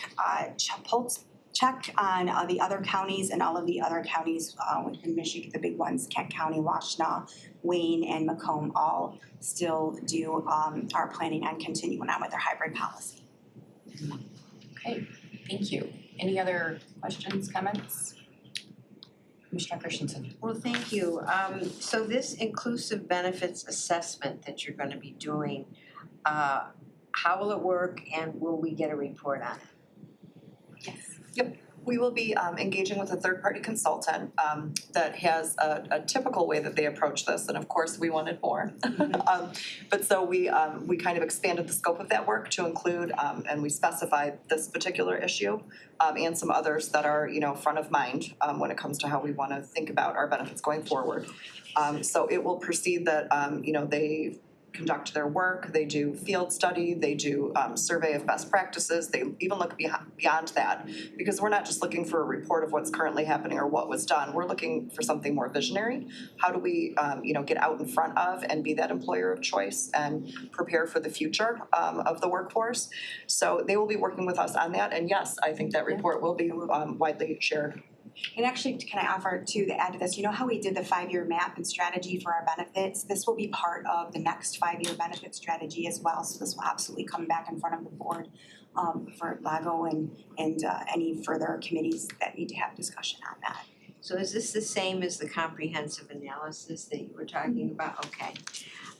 pulse check on the other counties, and all of the other counties within Michigan, the big ones, Kent County, Washtenaw, Wayne, and Macomb, all still are planning on continuing on with their hybrid policy. Okay, thank you. Any other questions, comments? Commissioner Christensen. Well, thank you. So this inclusive benefits assessment that you're going to be doing, how will it work, and will we get a report on it? Yes. Yep. We will be engaging with a third-party consultant that has a typical way that they approach this, and of course, we wanted more. But so we kind of expanded the scope of that work to include, and we specified this particular issue and some others that are, front of mind when it comes to how we want to think about our benefits going forward. So it will proceed that, they conduct their work, they do field study, they do survey of best practices, they even look beyond that, because we're not just looking for a report of what's currently happening or what was done, we're looking for something more visionary. How do we get out in front of and be that employer of choice and prepare for the future of the workforce? So they will be working with us on that, and yes, I think that report will be widely shared. And actually, can I offer to add to this, you know how we did the 5-year map and strategy for our benefits? This will be part of the next 5-year benefit strategy as well. So this will absolutely come back in front of the board for LAGO and any further committees that need to have discussion on that. So is this the same as the comprehensive analysis that you were talking about? Okay.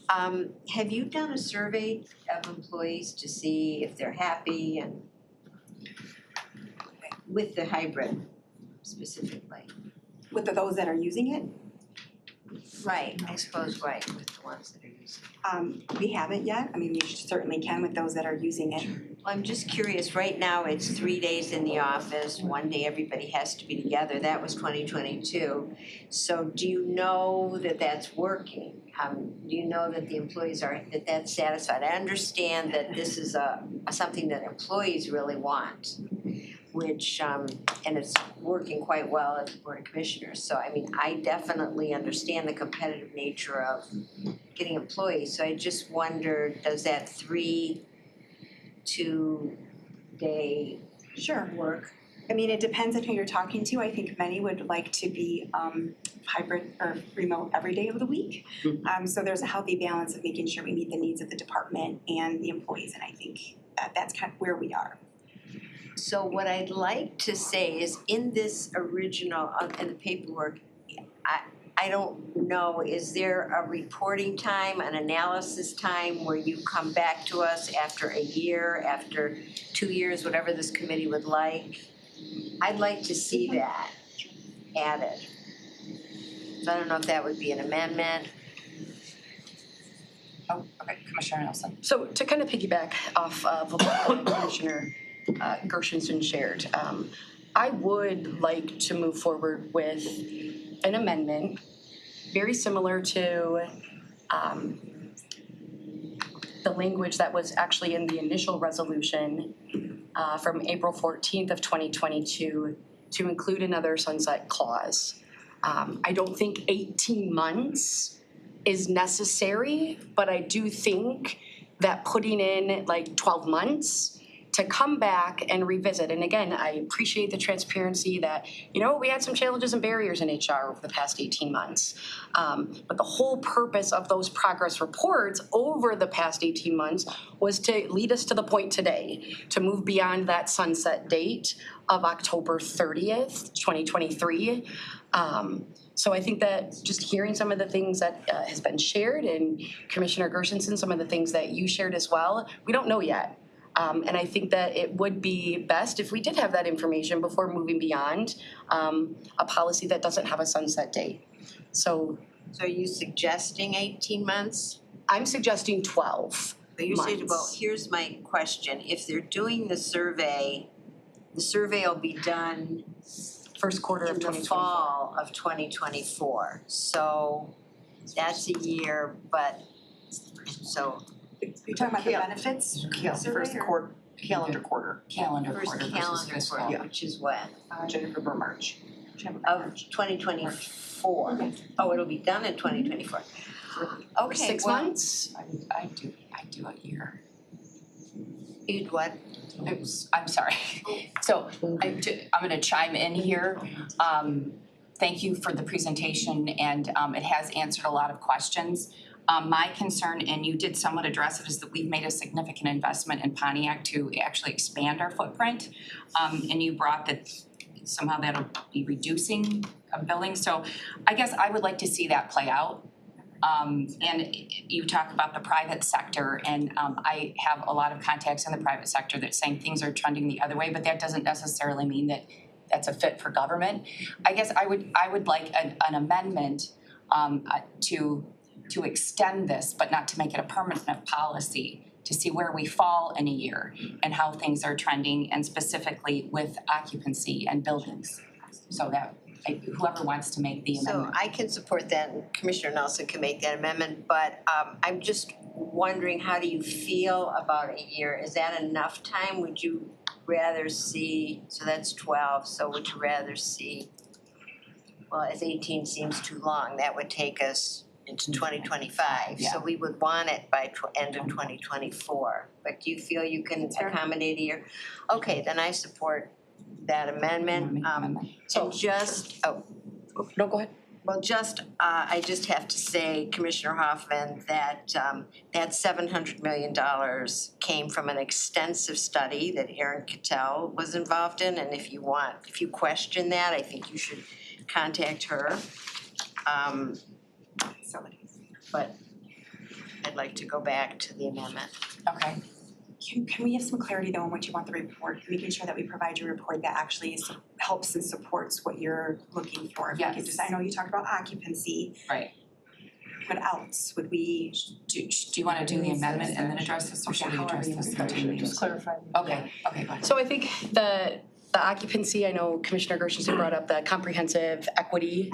Have you done a survey of employees to see if they're happy and with the hybrid? Specifically. With those that are using it? Right, I suppose right, with the ones that are using it. We haven't yet. I mean, we certainly can with those that are using it. Well, I'm just curious, right now it's 3 days in the office, 1 day everybody has to be together. That was 2022. So do you know that that's working? Do you know that the employees that's satisfied? I understand that this is something that employees really want, which, and it's working quite well at the Board of Commissioners. So, I mean, I definitely understand the competitive nature of getting employees. So I just wonder, does that 3 2-day work? I mean, it depends on who you're talking to. I think many would like to be hybrid or remote every day of the week. So there's a healthy balance of making sure we meet the needs of the department and the employees, and I think that's kind of where we are. So what I'd like to say is in this original, in the paperwork, I don't know, is there a reporting time, an analysis time where you come back to us after a year, after 2 years, whatever this committee would like? I'd like to see that added. So I don't know if that would be an amendment. Oh, okay, Commissioner Nelson. So to kind of piggyback off of what Commissioner Gershenson shared, I would like to move forward with an amendment very similar to the language that was actually in the initial resolution from April 14th of 2022 to include another sunset clause. I don't think 18 months is necessary, but I do think that putting in like 12 months to come back and revisit, and again, I appreciate the transparency that, you know, we had some challenges and barriers in HR over the past 18 months. But the whole purpose of those progress reports over the past 18 months was to lead us to the point today, to move beyond that sunset date of October 30th, 2023. So I think that just hearing some of the things that has been shared, and Commissioner Gershenson, some of the things that you shared as well, we don't know yet. And I think that it would be best if we did have that information before moving beyond a policy that doesn't have a sunset date. So are you suggesting 18 months? I'm suggesting 12 But you said, months. well, here's my question. If they're doing the survey will be done first quarter of in the 2024. fall of 2024. So that's a year, but so You're talking about the benefits survey or? Calendar quarter. Calendar first quarter versus calendar fiscal. quarter, which is when? January, February, March. Of 2024. Oh, it'll be done in 2024. Okay, 6 well, months? I do a year. You'd what? I'm sorry. So I'm gonna chime in here. Thank you for the presentation, and it has answered a lot of questions. My concern, and you did somewhat address it, is that we've made a significant investment in Pontiac to actually expand our footprint. And you brought that somehow that'll be reducing billing. So I guess I would like to see that play out. And you talk about the private sector, and I have a lot of contacts in the private sector that saying things are trending the other way, but that doesn't necessarily mean that that's a fit for government. I guess I would like an amendment to extend this, but not to make it a permanent policy, to see where we fall in a year and how things are trending, and specifically with occupancy and buildings. So that whoever wants to make the amendment. So I can support that, and Commissioner Nelson can make that amendment, but I'm just wondering, how do you feel about a year? Is that enough time? Would you rather see, so that's 12, so would you rather see, well, as 18 seems too long, that would take us into 2025, so we would want it by end of 2024. But do you feel you can accommodate a year? Okay, then I support that amendment. So just, no, go ahead. Well, I just have to say, Commissioner Hoffman, that that $700 million came from an extensive study that Erin Cattell was involved in, and if you question that, I think you should contact her. But I'd like to go back to the amendment. Okay. Can we have some clarity though on what you want the report, making sure that we provide you a report that actually helps and supports what you're looking for? If we could just, I know you talked about occupancy. Right. What else would we? Do you wanna do the amendment and then address this, or should we address this? Just clarify. Okay, go ahead. So I think the occupancy, I know Commissioner Gershenson brought up the comprehensive equity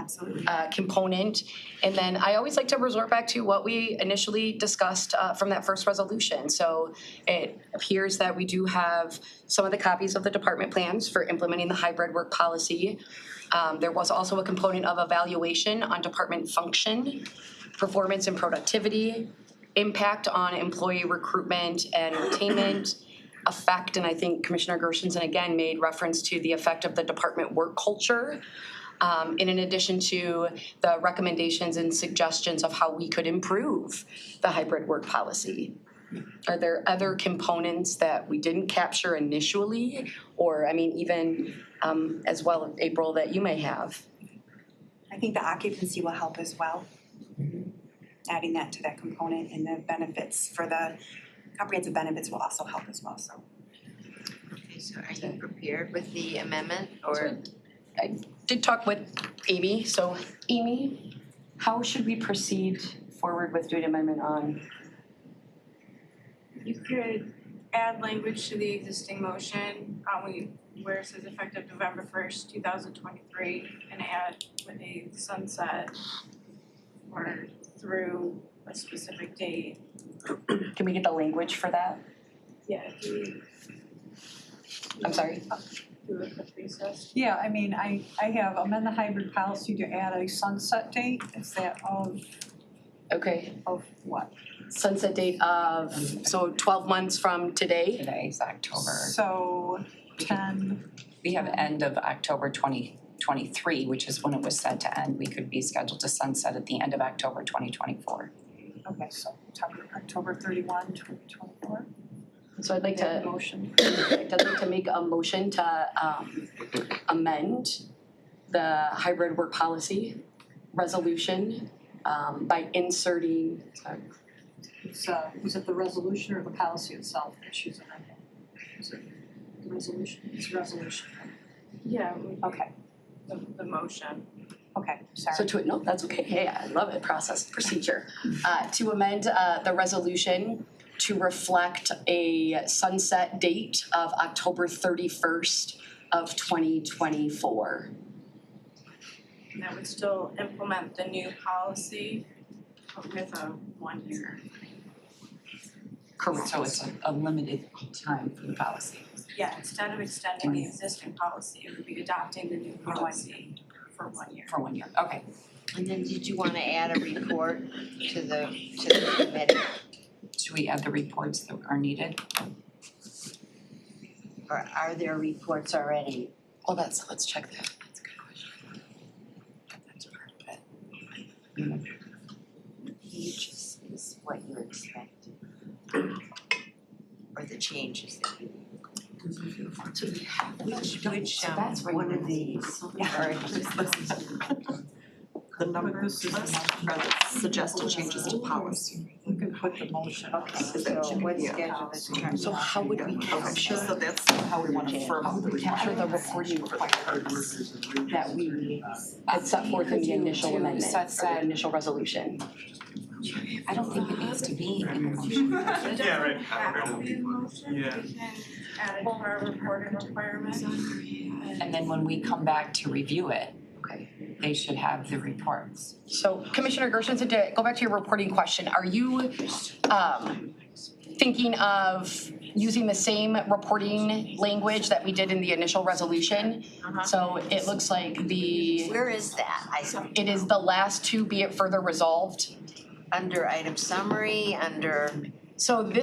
component. And then I always like to resort back to what we initially discussed from that first resolution. So it appears that we do have some of the copies of the department plans for implementing the hybrid work policy. There was also a component of evaluation on department function, performance and productivity, impact on employee recruitment and retainment, effect, and I think Commissioner Gershenson again made reference to the effect of the department work culture, and in addition to the recommendations and suggestions of how we could improve the hybrid work policy. Are there other components that we didn't capture initially, or I mean even as well, April, that you may have? I think the occupancy will help as well. Adding that to that component, and the benefits for the comprehensive benefits will also help as well, so. Okay, so are you prepared with the amendment, or? I did talk with Amy, so Amy, how should we proceed forward with doing amendment on? You could add language to the existing motion, where it says effective November 1st, 2023, and add with a sunset or through a specific date. Can we get the language for that? Yeah, do we I'm sorry? do a quick recess? Yeah, I mean, I have amend the hybrid policy to add a sunset date. Is that Okay, of what? sunset date of, so 12 months from today? Today's October. So 10, We have end of October 2023, which is when it was set to end. We could be scheduled to sunset at the end of October 2024. okay, so October 31, 2024. So I'd like to, Motion. I'd like to make a motion to amend the hybrid work policy resolution by inserting, sorry, Is it the resolution or the policy itself that she's amending? Is it the resolution? It's a resolution. Yeah, Okay, the motion. okay, sorry. so to, no, that's okay, hey, I love it, process, procedure. To amend the resolution to reflect a sunset date of October 31st of 2024. And that would still implement the new policy with a 1 year. Correct. So it's a limited time for the policy. Yeah, instead of extending the existing policy, it would be adopting the new policy for 1 year. For 1 year, okay. And then did you wanna add a report to the committee? Should we add the reports that are needed? Or are there reports already? Well, let's check that. That's a good question. That's part of it. Pages is what you expected. Or the changes that you. Which So that's right. one of these? The numbers, suggested changes to policy. You can put the motion. Okay, so what's scheduled is trying. So how would we capture, So that's how we want to firm how up the would we capture the reporting requirements that we had set forth in the initial amendment or the initial resolution? I don't think it needs to be in the motion. Yeah, right. Have to be a motion, we can add it to our reporting requirements. And then when we come back to review it, Okay. they should have the reports. So Commissioner Gershenson, to go back to your reporting question, are you thinking of using the same reporting language that we did in the initial resolution? So it looks like Where is that? it is the last two, be it further resolved. Under item summary, under. So that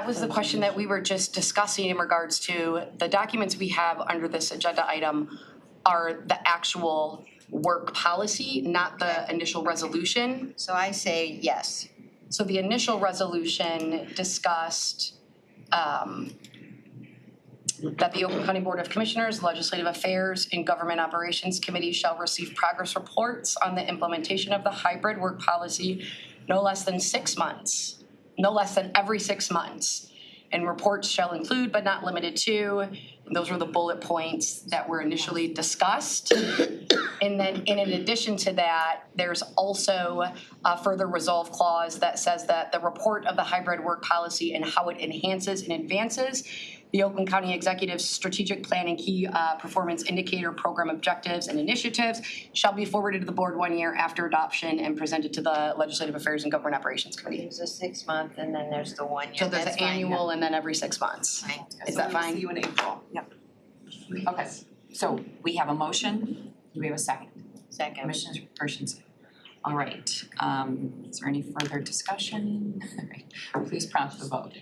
was the question that we were just discussing in regards to the documents we have under this agenda item are the actual work policy, not the initial resolution. So I say yes. So the initial resolution discussed that the Oakland County Board of Commissioners, Legislative Affairs, and Government Operations Committee shall receive progress reports on the implementation of the hybrid work policy no less than 6 months, no less than every 6 months. And reports shall include but not limited to, and those were the bullet points that were initially discussed. And then in addition to that, there's also a further resolve clause that says that the report of the hybrid work policy and how it enhances and advances the Oakland County Executive's strategic plan and key performance indicator program objectives and initiatives shall be forwarded to the board 1 year after adoption and presented to the Legislative Affairs and Government Operations Committee. There's a 6 month and then there's the 1 year. So there's That's an fine. annual and then every 6 months. Fine. Is that fine? See you in April. Yep. Okay, so we have a motion. Do we have a second? Second. Commissioner Gershenson. All right, is there any further discussion? All right, please prompt the vote.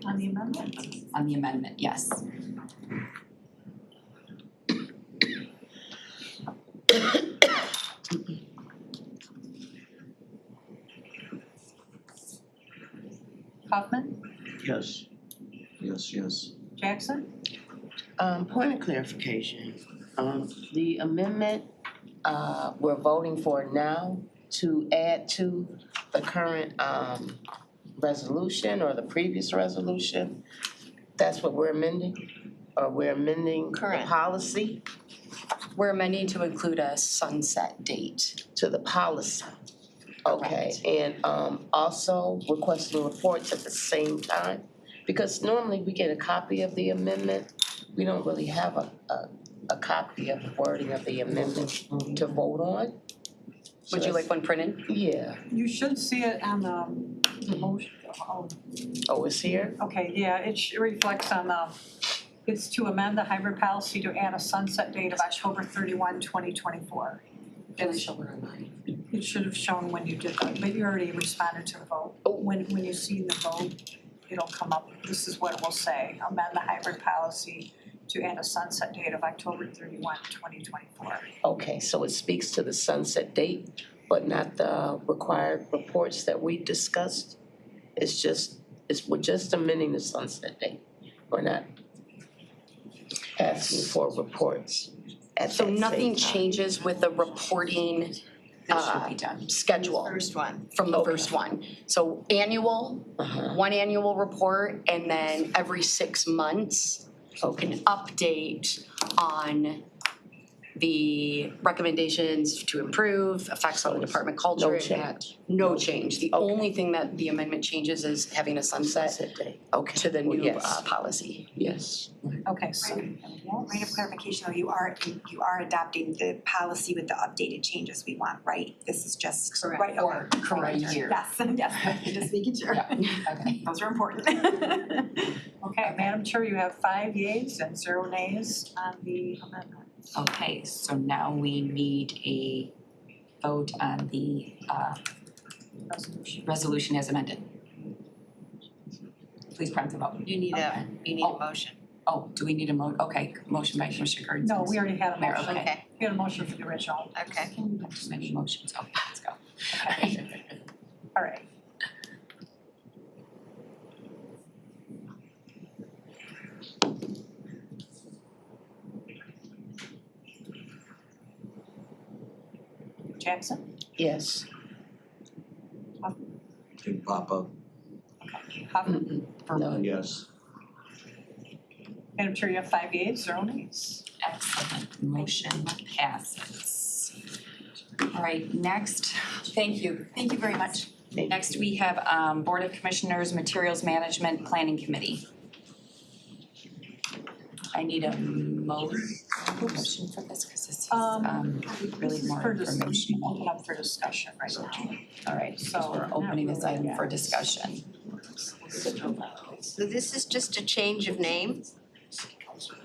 On the amendment? On the amendment, yes. Kaufman? Yes. Yes. Jackson? Point of clarification, the amendment, we're voting for now to add to the current, resolution or the previous resolution, that's what we're amending? Or we're amending the Correct. policy We're amending to include a sunset date. to the policy? Okay, and also requesting reports at the same time? Because normally we get a copy of the amendment, we don't really have a copy of the wording of the amendment to vote on. Would you like one printed? Yeah. You should see it on the motion. Oh, it's here? Okay, yeah, it reflects on it's to amend the hybrid policy to add a sunset date of October 31, 2024. Can I show her on mine? It should have shown when you did that, but you already responded to the vote. When you see the vote, it'll come up, this is what it will say, amend the hybrid policy to add a sunset date of October 31, 2024. Okay, so it speaks to the sunset date, but not the required reports that we discussed? We're just amending the sunset date. We're not asking for reports at that So same nothing time. changes with the reporting schedule First one. from the first one. So annual, one annual report, and then every 6 months, an update on the recommendations to improve, effects on the department culture. No impact. change. No change. The only thing that the amendment changes is having a sunset date. to the new yes. Policy. Yes. Okay, so. Point of clarification though, you are adopting the policy with the updated changes we want, right? This is just. Correct. Right, okay. Correct. Yes, yes, just making sure. Okay. Those are important. Okay, Madam Chair, you have 5 yeas and 0 nays on the amendment. Okay, so now we need a vote on the resolution as amended. Please prompt the vote. You need a motion. Oh, do we need a okay, motion by Commissioner Gerdon. No, we already had a Mayor, motion. okay. We had a motion for the original. Okay. We have too many motions, okay, let's go. Okay. All right. Jackson? Yes. Didn't pop up. Hubbard? No. Yes. Madam Chair, you have 5 yeas, 0 nays. Excellent, motion passes. All right, next, thank you. Thank you very much. Next, we have Board of Commissioners Materials Management Planning Committee. I need a motion for this because this is really more information. Open up for discussion right now. All right, so we're opening this item for discussion. So this is just a change of name?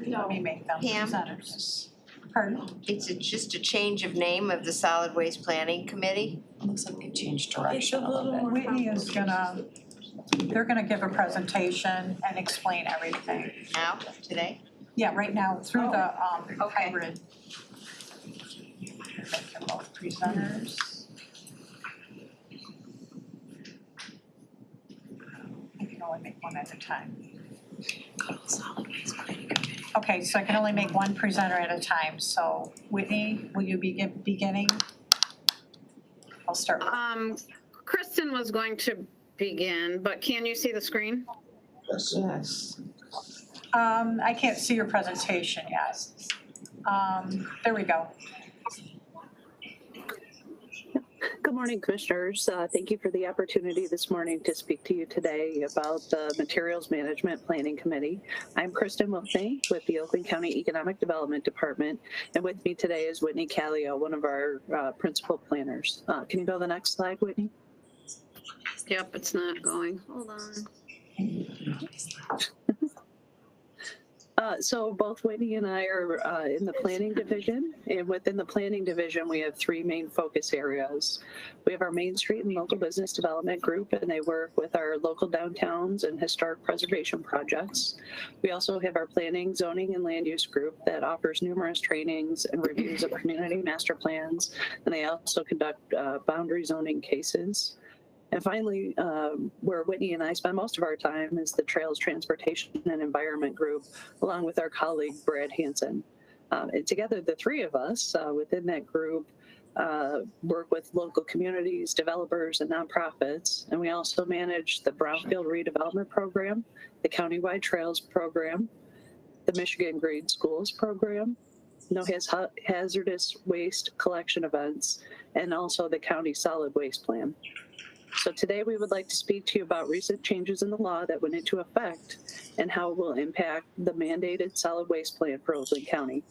Let me make them Pam? presenters. Pardon? It's just a change of name of the Solid Waste Planning Committee? Looks like they've changed direction a little bit. Whitney is they're gonna give a presentation and explain everything. Now, today? Yeah, right now, through the Okay. hybrid. They're both presenters. I can only make one at a time. Okay, so I can only make one presenter at a time, so Whitney, will you be beginning? I'll start. Kristen was going to begin, but can you see the screen? Yes. I can't see your presentation yet. There we go. Good morning, Commissioners. Thank you for the opportunity this morning to speak to you today about the Materials Management Planning Committee. I'm Kristen Wiltney with the Oakland County Economic Development Department, and with me today is Whitney Callio, one of our principal planners. Can you go to the next slide, Whitney? Yep, it's not going. Hold on. So both Whitney and I are in the planning division, and within the planning division, we have 3 main focus areas. We have our Main Street and Local Business Development Group, and they work with our local downtowns and historic preservation projects. We also have our Planning, Zoning, and Land Use Group that offers numerous trainings and reviews of community master plans, and they also conduct boundary zoning cases. And finally, where Whitney and I spend most of our time is the Trails, Transportation, and Environment Group, along with our colleague Brad Hansen. And together, the 3 of us within that group work with local communities, developers, and nonprofits. And we also manage the Brownfield Redevelopment Program, the Countywide Trails Program, the Michigan Green Schools Program, hazardous waste collection events, and also the County Solid Waste Plan. So today we would like to speak to you about recent changes in the law that went into effect and how it will impact the mandated solid waste plan for Oakland County.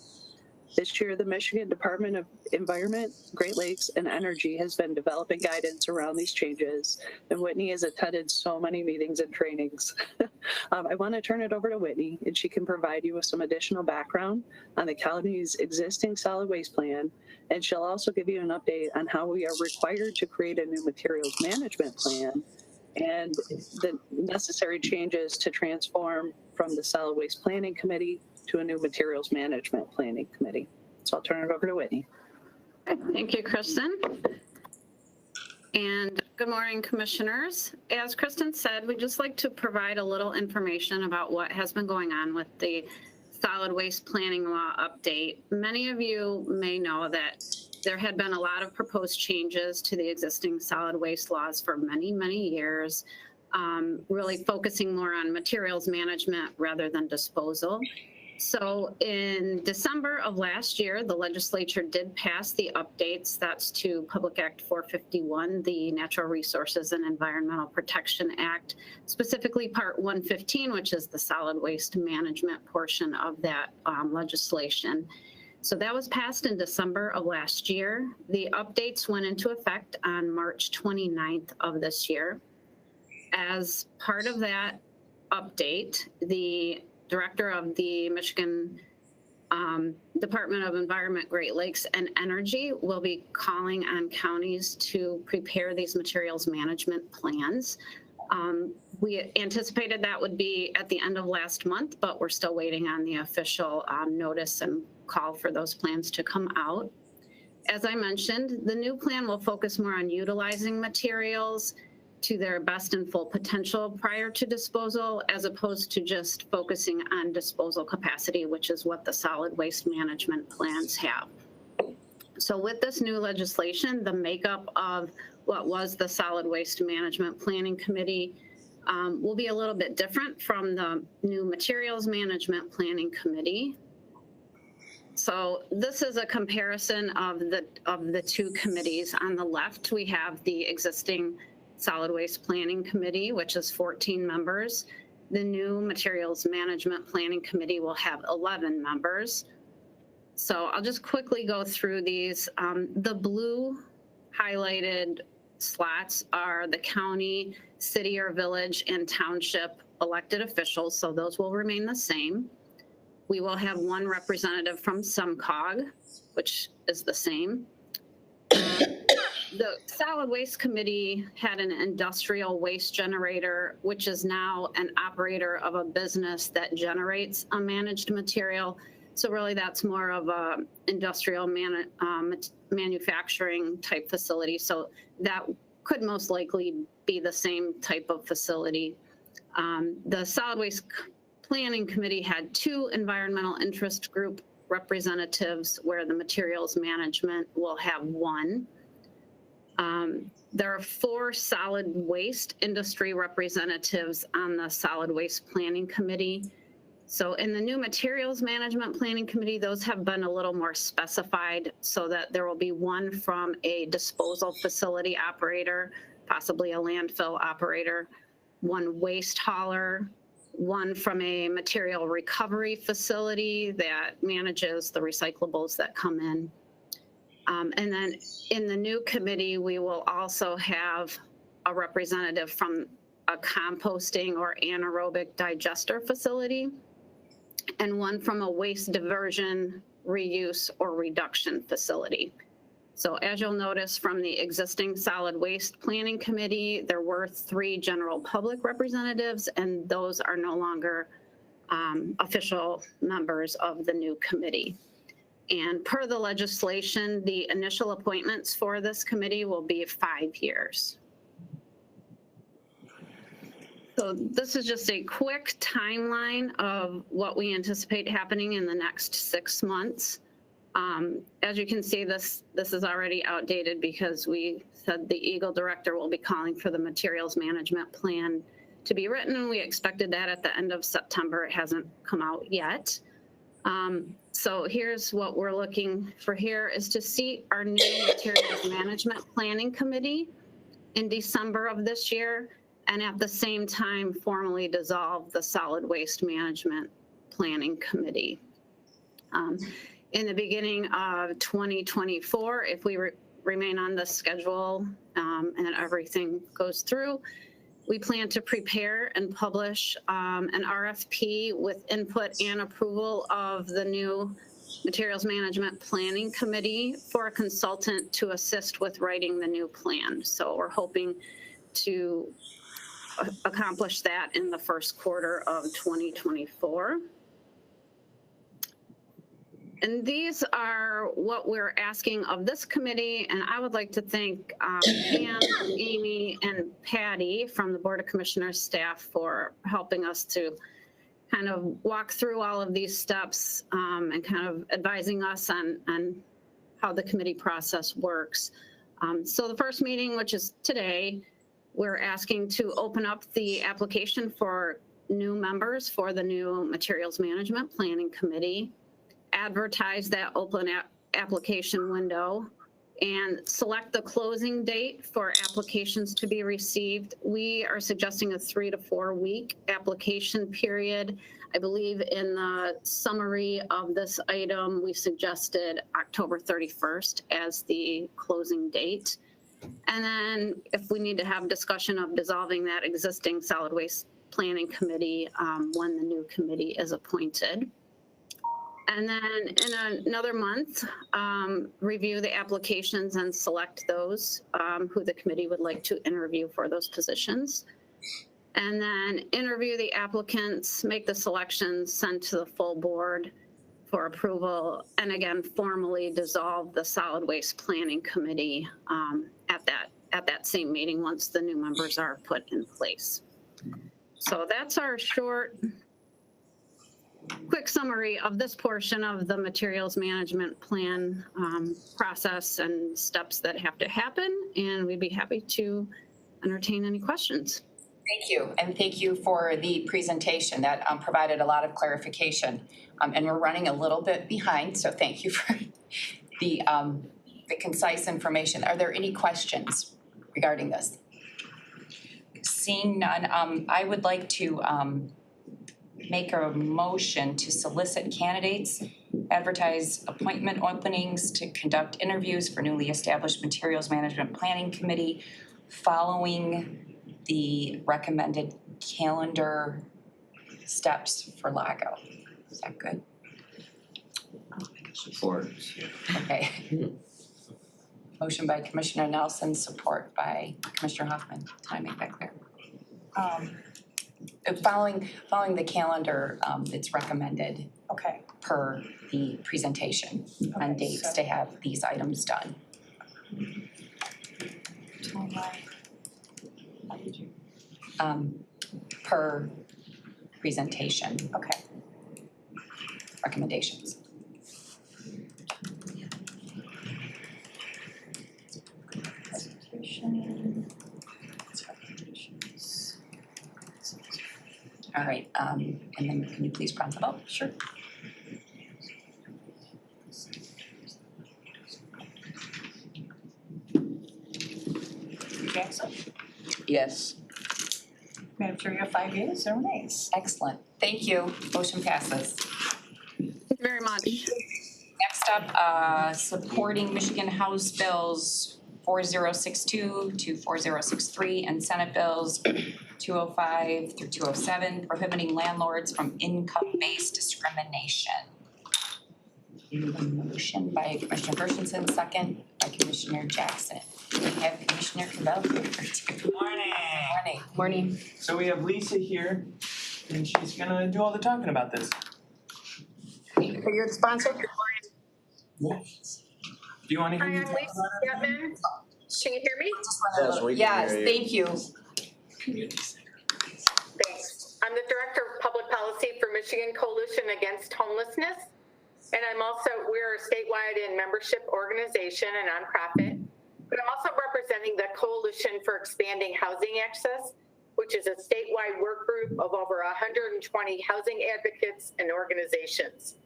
This year, the Michigan Department of Environment, Great Lakes, and Energy has been developing guidance around these changes, and Whitney has attended so many meetings and trainings. I want to turn it over to Whitney, and she can provide you with some additional background on the county's existing solid waste plan, and she'll also give you an update on how we are required to create a new materials management plan and the necessary changes to transform from the Solid Waste Planning Committee to a new Materials Management Planning Committee. So I'll turn it over to Whitney. Thank you, Kristen. And good morning, commissioners. As Kristen said, we'd just like to provide a little information about what has been going on with the solid waste planning law update. Many of you may know that there had been a lot of proposed changes to the existing solid waste laws for many, many years, really focusing more on materials management rather than disposal. So in December of last year, the legislature did pass the updates. That's to Public Act 451, the Natural Resources and Environmental Protection Act, specifically Part 115, which is the solid waste management portion of that legislation. So that was passed in December of last year. The updates went into effect on March 29th of this year. As part of that update, the director of the Michigan Department of Environment, Great Lakes, and Energy will be calling on counties to prepare these materials management plans. We anticipated that would be at the end of last month, but we're still waiting on the official notice and call for those plans to come out. As I mentioned, the new plan will focus more on utilizing materials to their best and full potential prior to disposal, as opposed to just focusing on disposal capacity, which is what the solid waste management plans have. So with this new legislation, the makeup of what was the Solid Waste Management Planning Committee will be a little bit different from the new Materials Management Planning Committee. So this is a comparison of the two committees. On the left, we have the existing Solid Waste Planning Committee, which is 14 members. The new Materials Management Planning Committee will have 11 members. So I'll just quickly go through these. The blue highlighted slots are the county, city or village, and township elected officials, so those will remain the same. We will have one representative from SEMCOG, which is the same. The Solid Waste Committee had an industrial waste generator, which is now an operator of a business that generates a managed material. So really that's more of a industrial manufacturing type facility. So that could most likely be the same type of facility. The Solid Waste Planning Committee had 2 environmental interest group representatives, where the materials management will have 1. There are 4 solid waste industry representatives on the Solid Waste Planning Committee. So in the new Materials Management Planning Committee, those have been a little more specified, so that there will be 1 from a disposal facility operator, possibly a landfill operator, 1 waste hauler, 1 from a material recovery facility that manages the recyclables that come in. And then in the new committee, we will also have a representative from a composting or anaerobic digester facility, and 1 from a waste diversion, reuse, or reduction facility. So as you'll notice from the existing Solid Waste Planning Committee, there were 3 general public representatives, and those are no longer official members of the new committee. And per the legislation, the initial appointments for this committee will be 5 years. So this is just a quick timeline of what we anticipate happening in the next 6 months. As you can see, this is already outdated because we said the Eagle director will be calling for the materials management plan to be written, and we expected that at the end of September. It hasn't come out yet. So here's what we're looking for here is to seat our new Materials Management Planning Committee in December of this year, and at the same time formally dissolve the Solid Waste Management Planning Committee. in the beginning of 2024, if we remain on the schedule and everything goes through. We plan to prepare and publish an RFP with input and approval of the new Materials Management Planning Committee for a consultant to assist with writing the new plan. So we're hoping to accomplish that in the first quarter of 2024. And these are what we're asking of this committee, and I would like to thank Pam, Amy, and Patty from the Board of Commissioners staff for helping us to kind of walk through all of these steps and kind of advising us on how the committee process works. So the first meeting, which is today, we're asking to open up the application for new members for the new Materials Management Planning Committee, advertise that open application window, and select the closing date for applications to be received. We are suggesting a 3 to 4 week application period. I believe in the summary of this item, we suggested October 31st as the closing date. And then if we need to have discussion of dissolving that existing solid waste planning committee when the new committee is appointed. And then in another month, review the applications and select those who the committee would like to interview for those positions. And then interview the applicants, make the selections, send to the full board for approval, and again, formally dissolve the solid waste planning committee at that same meeting once the new members are put in place. So that's our short, quick summary of this portion of the materials management plan process and steps that have to happen, and we'd be happy to entertain any questions. Thank you, and thank you for the presentation. That provided a lot of clarification. And we're running a little bit behind, so thank you for the concise information. Are there any questions regarding this? Seeing none, I would like to make a motion to solicit candidates, advertise appointment openings, to conduct interviews for newly established Materials Management Planning Committee following the recommended calendar steps for LAGO. Is that good? Support. Okay. Motion by Commissioner Nelson, support by Commissioner Hoffman. Did I make that clear? Following the calendar, it's recommended. Okay. Per the presentation on dates to have these items done. Per presentation. Okay. Recommendations. All right, and then can you please prompt the vote? Sure. Jackson? Yes. Madam Chair, you have 5 yeas, 0 nays. Excellent, thank you. Motion passes. Thank you very much. Next up, supporting Michigan House Bills 4062 to 4063 and Senate Bills 205 through 207, prohibiting landlords from income-based discrimination. Motion by Commissioner Gershenson, second by Commissioner Jackson. We have Commissioner Cavell here. Good morning. Morning. Morning. So we have Lisa here, and she's gonna do all the talking about this. You're the sponsor? Yes. Do you wanna hear Hi, me I'm talk Lisa about it? Getman. Can you hear me? Yes, we can hear you. Thank you. Thanks. I'm the Director of Public Policy for Michigan Coalition Against Homelessness. And we're a statewide and membership organization, a nonprofit. But I'm also representing the Coalition for Expanding Housing Access, which is a statewide work group of over 120 housing advocates and organizations.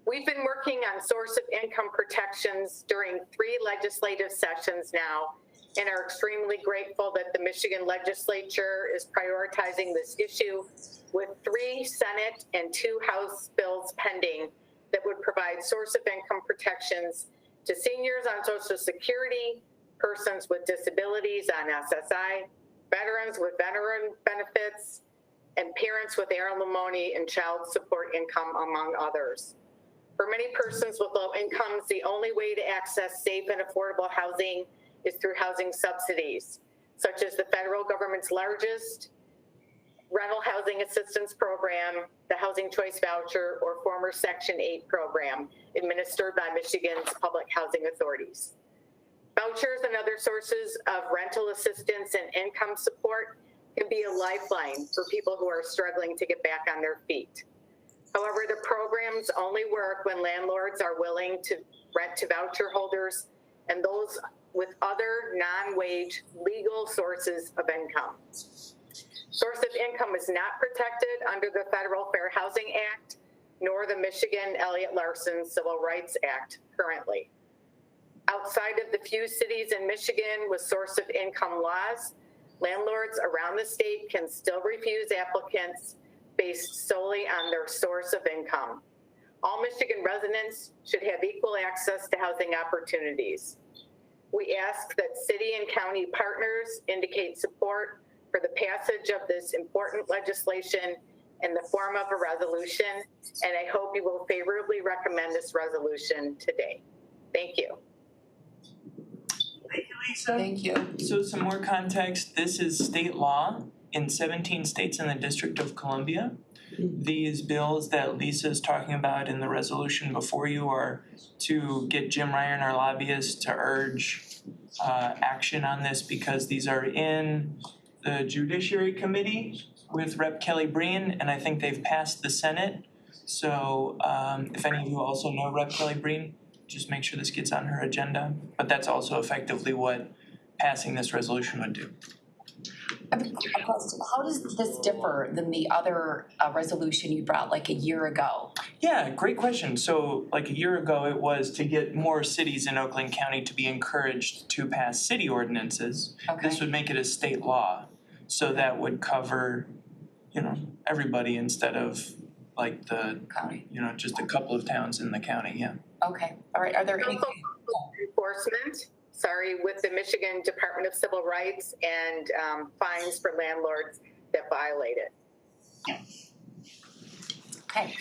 We've been working on source of income protections during 3 legislative sessions now, and are extremely grateful that the Michigan legislature is prioritizing this issue with 3 Senate and 2 House bills pending that would provide source of income protections to seniors on Social Security, persons with disabilities on SSI, veterans with veteran benefits, and parents with alimony and child support income, among others. For many persons with low incomes, the only way to access safe and affordable housing is through housing subsidies, such as the federal government's largest rental housing assistance program, the Housing Choice Voucher, or former Section 8 program administered by Michigan's public housing authorities. Vouchers and other sources of rental assistance and income support can be a lifeline for people who are struggling to get back on their feet. However, the programs only work when landlords are willing to rent to voucher holders and those with other non-wage legal sources of income. Source of income is not protected under the Federal Fair Housing Act, nor the Michigan Elliott Larson Civil Rights Act currently. Outside of the few cities in Michigan with source of income laws, landlords around the state can still refuse applicants based solely on their source of income. All Michigan residents should have equal access to housing opportunities. We ask that city and county partners indicate support for the passage of this important legislation in the form of a resolution, and I hope you will favorably recommend this resolution today. Thank you. Thank you, Lisa. Thank you. So some more context, this is state law in 17 states in the District of Columbia. These bills that Lisa is talking about in the resolution before you are to get Jim Ryan, our lobbyist, to urge action on this because these are in the Judiciary Committee with Rep. Kelly Breen, and I think they've passed the Senate. So if any of you also know Rep. Kelly Breen, just make sure this gets on her agenda. But that's also effectively what passing this resolution would do. I have a question. How does this differ than the other resolution you brought like a year ago? Yeah, great question. So like a year ago, it was to get more cities in Oakland County to be encouraged to pass city ordinances. Okay. This would make it a state law. So that would cover, you know, everybody instead of like the county, you know, just a couple of towns in the county, yeah. Okay, all right, are there any? Enforcement, with the Michigan Department of Civil Rights and fines for landlords that violate it. Okay,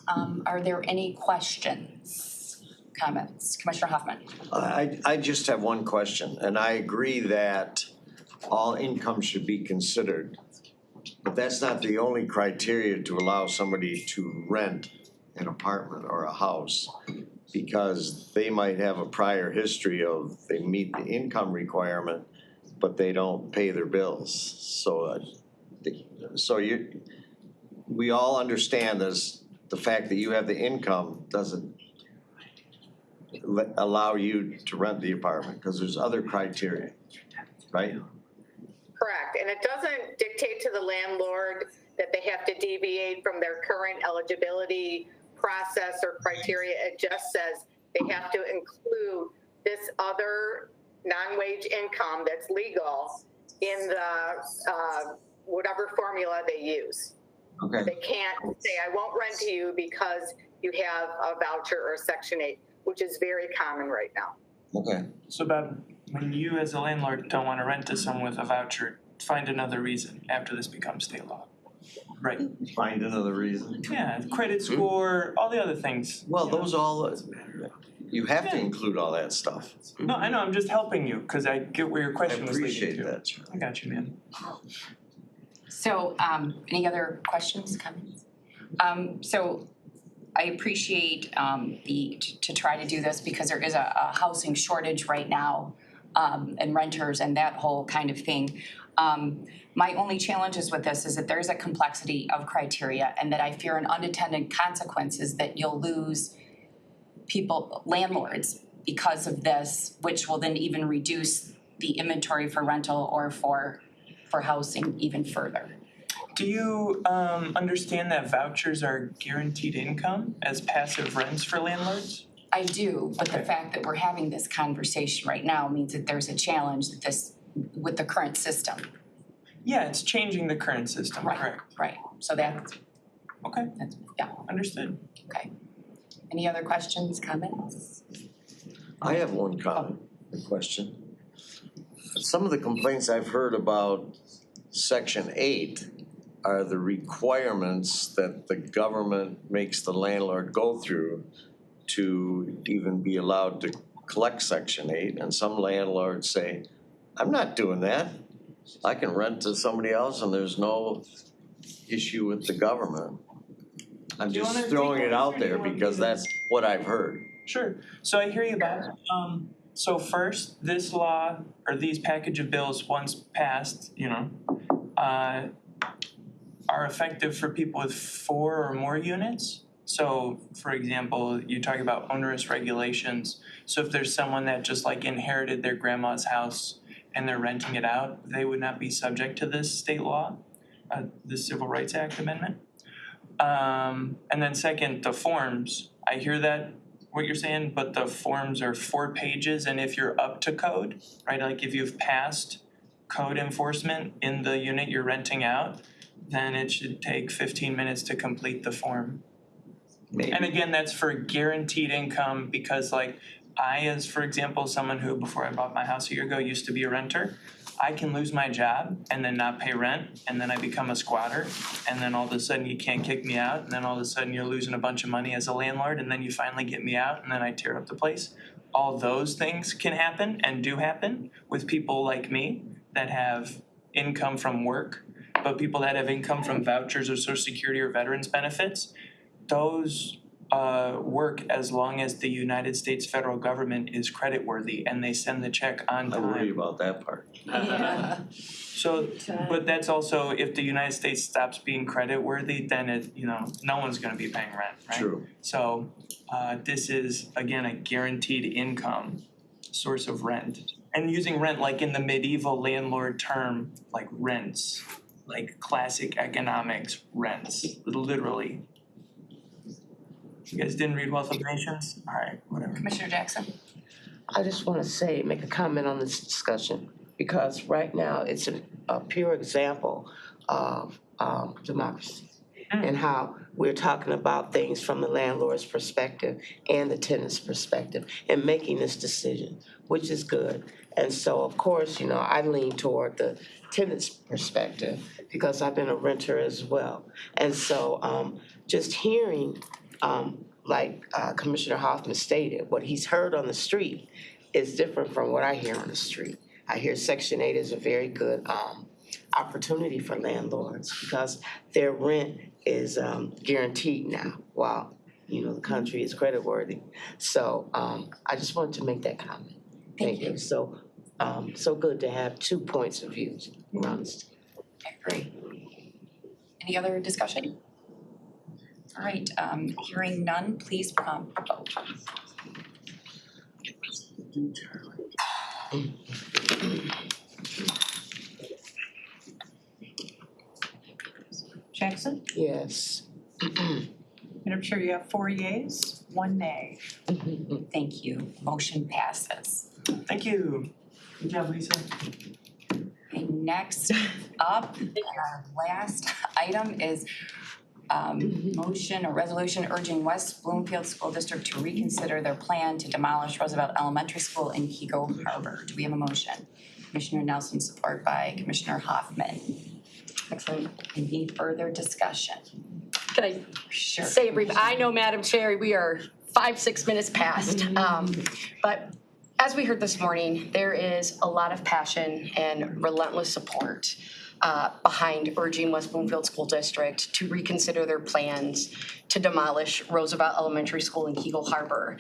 are there any questions, comments? Commissioner Hoffman? I just have one question, and I agree that all income should be considered. But that's not the only criteria to allow somebody to rent an apartment or a house, because they might have a prior history of they meet the income requirement, but they don't pay their bills. So we all understand this, the fact that you have the income doesn't allow you to rent the apartment, because there's other criteria, right? Correct, and it doesn't dictate to the landlord that they have to deviate from their current eligibility process or criteria. It just says they have to include this other non-wage income that's legal in the whatever formula they use. Okay. They can't say, I won't rent to you because you have a voucher or a Section 8, which is very common right now. Okay. So Bob, when you as a landlord don't want to rent to someone with a voucher, find another reason after this becomes state law. Right. Find another reason. Yeah, credit score, all the other things. Well, those all, you have to include all that stuff. No, I know, I'm just helping you, because I get where your question was leading to. I appreciate that. I got you, man. So, any other questions, comments? So I appreciate to try to do this because there is a housing shortage right now, and renters and that whole kind of thing. My only challenges with this is that there's a complexity of criteria and that I fear an unintended consequence is that you'll lose people, landlords, because of this, which will then even reduce the inventory for rental or for housing even further. Do you understand that vouchers are guaranteed income as passive rents for landlords? I do, but the fact that we're having this conversation right now means that there's a challenge that this with the current system. Yeah, it's changing the current system, Right, correct? right. So that's Okay, yeah. understood. Okay. Any other questions, comments? I have one comment, a question. Some of the complaints I've heard about Section 8 are the requirements that the government makes the landlord go through to even be allowed to collect Section 8. And some landlords say, I'm not doing that. I can rent to somebody else and there's no issue with the government. I'm Do you just wanna throwing take it this, or out do you there want me because to- that's what I've heard. Sure, so I hear you, Bob. So first, this law, or these package of bills, once passed, are effective for people with 4 or more units. So, for example, you talk about onerous regulations. So if there's someone that just like inherited their grandma's house and they're renting it out, they would not be subject to this state law, the Civil Rights Act amendment. And then second, the forms, I hear that, what you're saying, but the forms are 4 pages, and if you're up to code, right, like if you've passed code enforcement in the unit you're renting out, then it should take 15 minutes to complete the form. Maybe. And again, that's for guaranteed income, because like I, as for example, someone who before I bought my house a year ago used to be a renter, I can lose my job and then not pay rent, and then I become a squatter, and then all of a sudden you can't kick me out, and then all of a sudden you're losing a bunch of money as a landlord, and then you finally get me out, and then I tear up the place. All those things can happen and do happen with people like me that have income from work, but people that have income from vouchers or Social Security or veterans benefits, those work as long as the United States federal government is creditworthy and they send the check on I time. worry about that part. So, but that's also, if the United States stops being creditworthy, then it, no one's gonna be paying rent, right? True. So, this is, again, a guaranteed income source of rent. And using rent like in the medieval landlord term, like rents, like classic economics rents, literally. You guys didn't read Wealth of Nations? All right, whatever. Commissioner Jackson? I just want to make a comment on this discussion, because right now it's a pure example of democracy and how we're talking about things from the landlord's perspective and the tenant's perspective and making this decision, which is good. And so, of course, I lean toward the tenant's perspective because I've been a renter as well. And so just hearing Commissioner Hoffman stated, what he's heard on the street is different from what I hear on the street. I hear Section 8 is a very good opportunity for landlords because their rent is guaranteed now while, the country is creditworthy. So I just wanted to make that comment. Thank you. So good to have 2 points of view around this. I agree. Any other discussion? All right, hearing none, please vote. Jackson? Yes. Madam Chair, you have 4 yeas, 1 nay. Thank you. Motion passes. Thank you. Good job, Lisa. Okay, next up, our last item is motion or resolution urging West Bloomfield School District to reconsider their plan to demolish Roosevelt Elementary School in Keiko Harbor. Do we have a motion? Commissioner Nelson, support by Commissioner Hoffman. Excellent. Any further discussion? Can I say brief? I know, Madam Chair, we are 5-6 minutes past. But as we heard this morning, there is a lot of passion and relentless support behind urging West Bloomfield School District to reconsider their plans to demolish Roosevelt Elementary School in Keiko Harbor.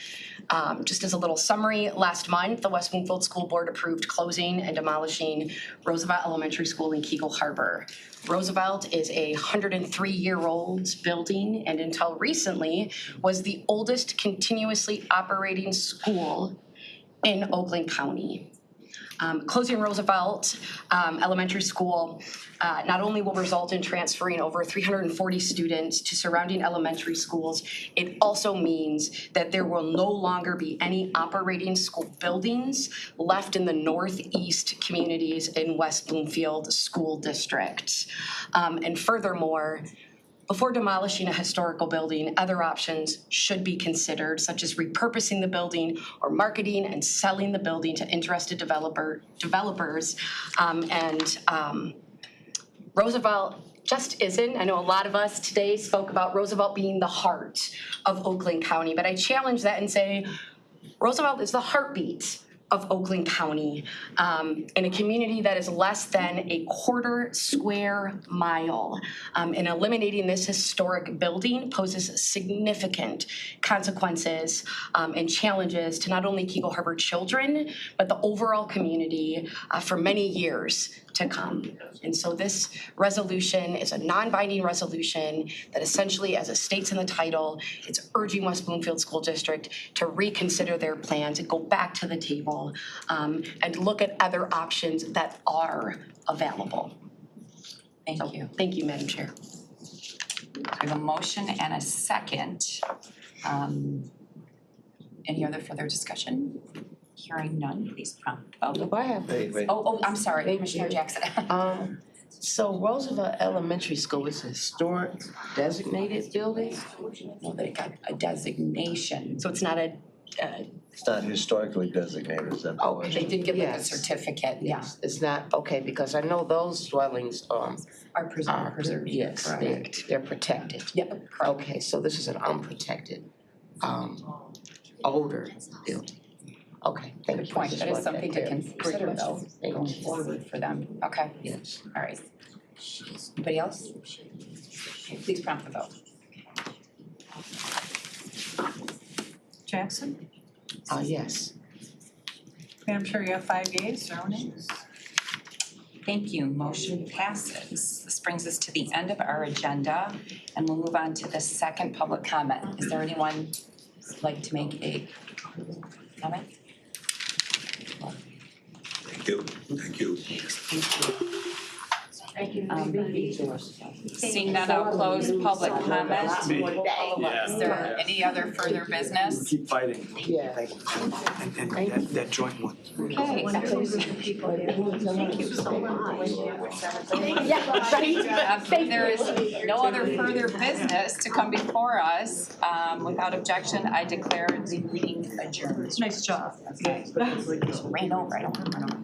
Just as a little summary, last month, the West Bloomfield School Board approved closing and demolishing Roosevelt Elementary School in Keiko Harbor. Roosevelt is a 103-year-old building and until recently was the oldest continuously operating school in Oakland County. Closing Roosevelt Elementary School not only will result in transferring over 340 students to surrounding elementary schools, it also means that there will no longer be any operating school buildings left in the northeast communities in West Bloomfield School District. And furthermore, Before demolishing a historical building, other options should be considered, such as repurposing the building or marketing and selling the building to interested developers. Roosevelt just isn't. I know a lot of us today spoke about Roosevelt being the heart of Oakland County, but I challenge that and say Roosevelt is the heartbeat of Oakland County, in a community that is less than a quarter square mile. And eliminating this historic building poses significant consequences and challenges to not only Keiko Harbor children, but the overall community for many years to come. And so this resolution is a non-binding resolution that essentially, as it states in the title, it's urging West Bloomfield School District to reconsider their plans and go back to the table and look at other options that are available. Thank you. Thank you, Madam Chair. We have a motion and a second. Any other further discussion? Hearing none, please prompt vote. I have. Oh, I'm sorry, Commissioner Jackson. So Roosevelt Elementary School is a historic designated building? No, they got a designation. So it's not a It's not historically designated, is that the They question? did give like a Yes. certificate, yeah. It's not, okay, because I know those dwellings, Are preserved. yes, they're protected. Yep. Okay, so this is an unprotected, older building. Okay, thank you. Good point, Just that is want something to clear. consider though, Thank going you. forward for them. Okay, Yes. all right. Anybody else? Okay, please prompt the vote. Jackson? Yes. Madam Chair, you have 5 yeas, 0 nays. Thank you, motion passes. This brings us to the end of our agenda and we'll move on to the second public comment. Is there anyone who'd like to make a comment? Thank you, thank you. Thank you. Seeing none, I'll close public comment. Is there any other further business? Keep fighting. Yeah. And that joint one. Okay. There is no other further business to come before us. Without objection, I declare the meeting adjourned. Nice job. Okay. Ran over, I don't remember.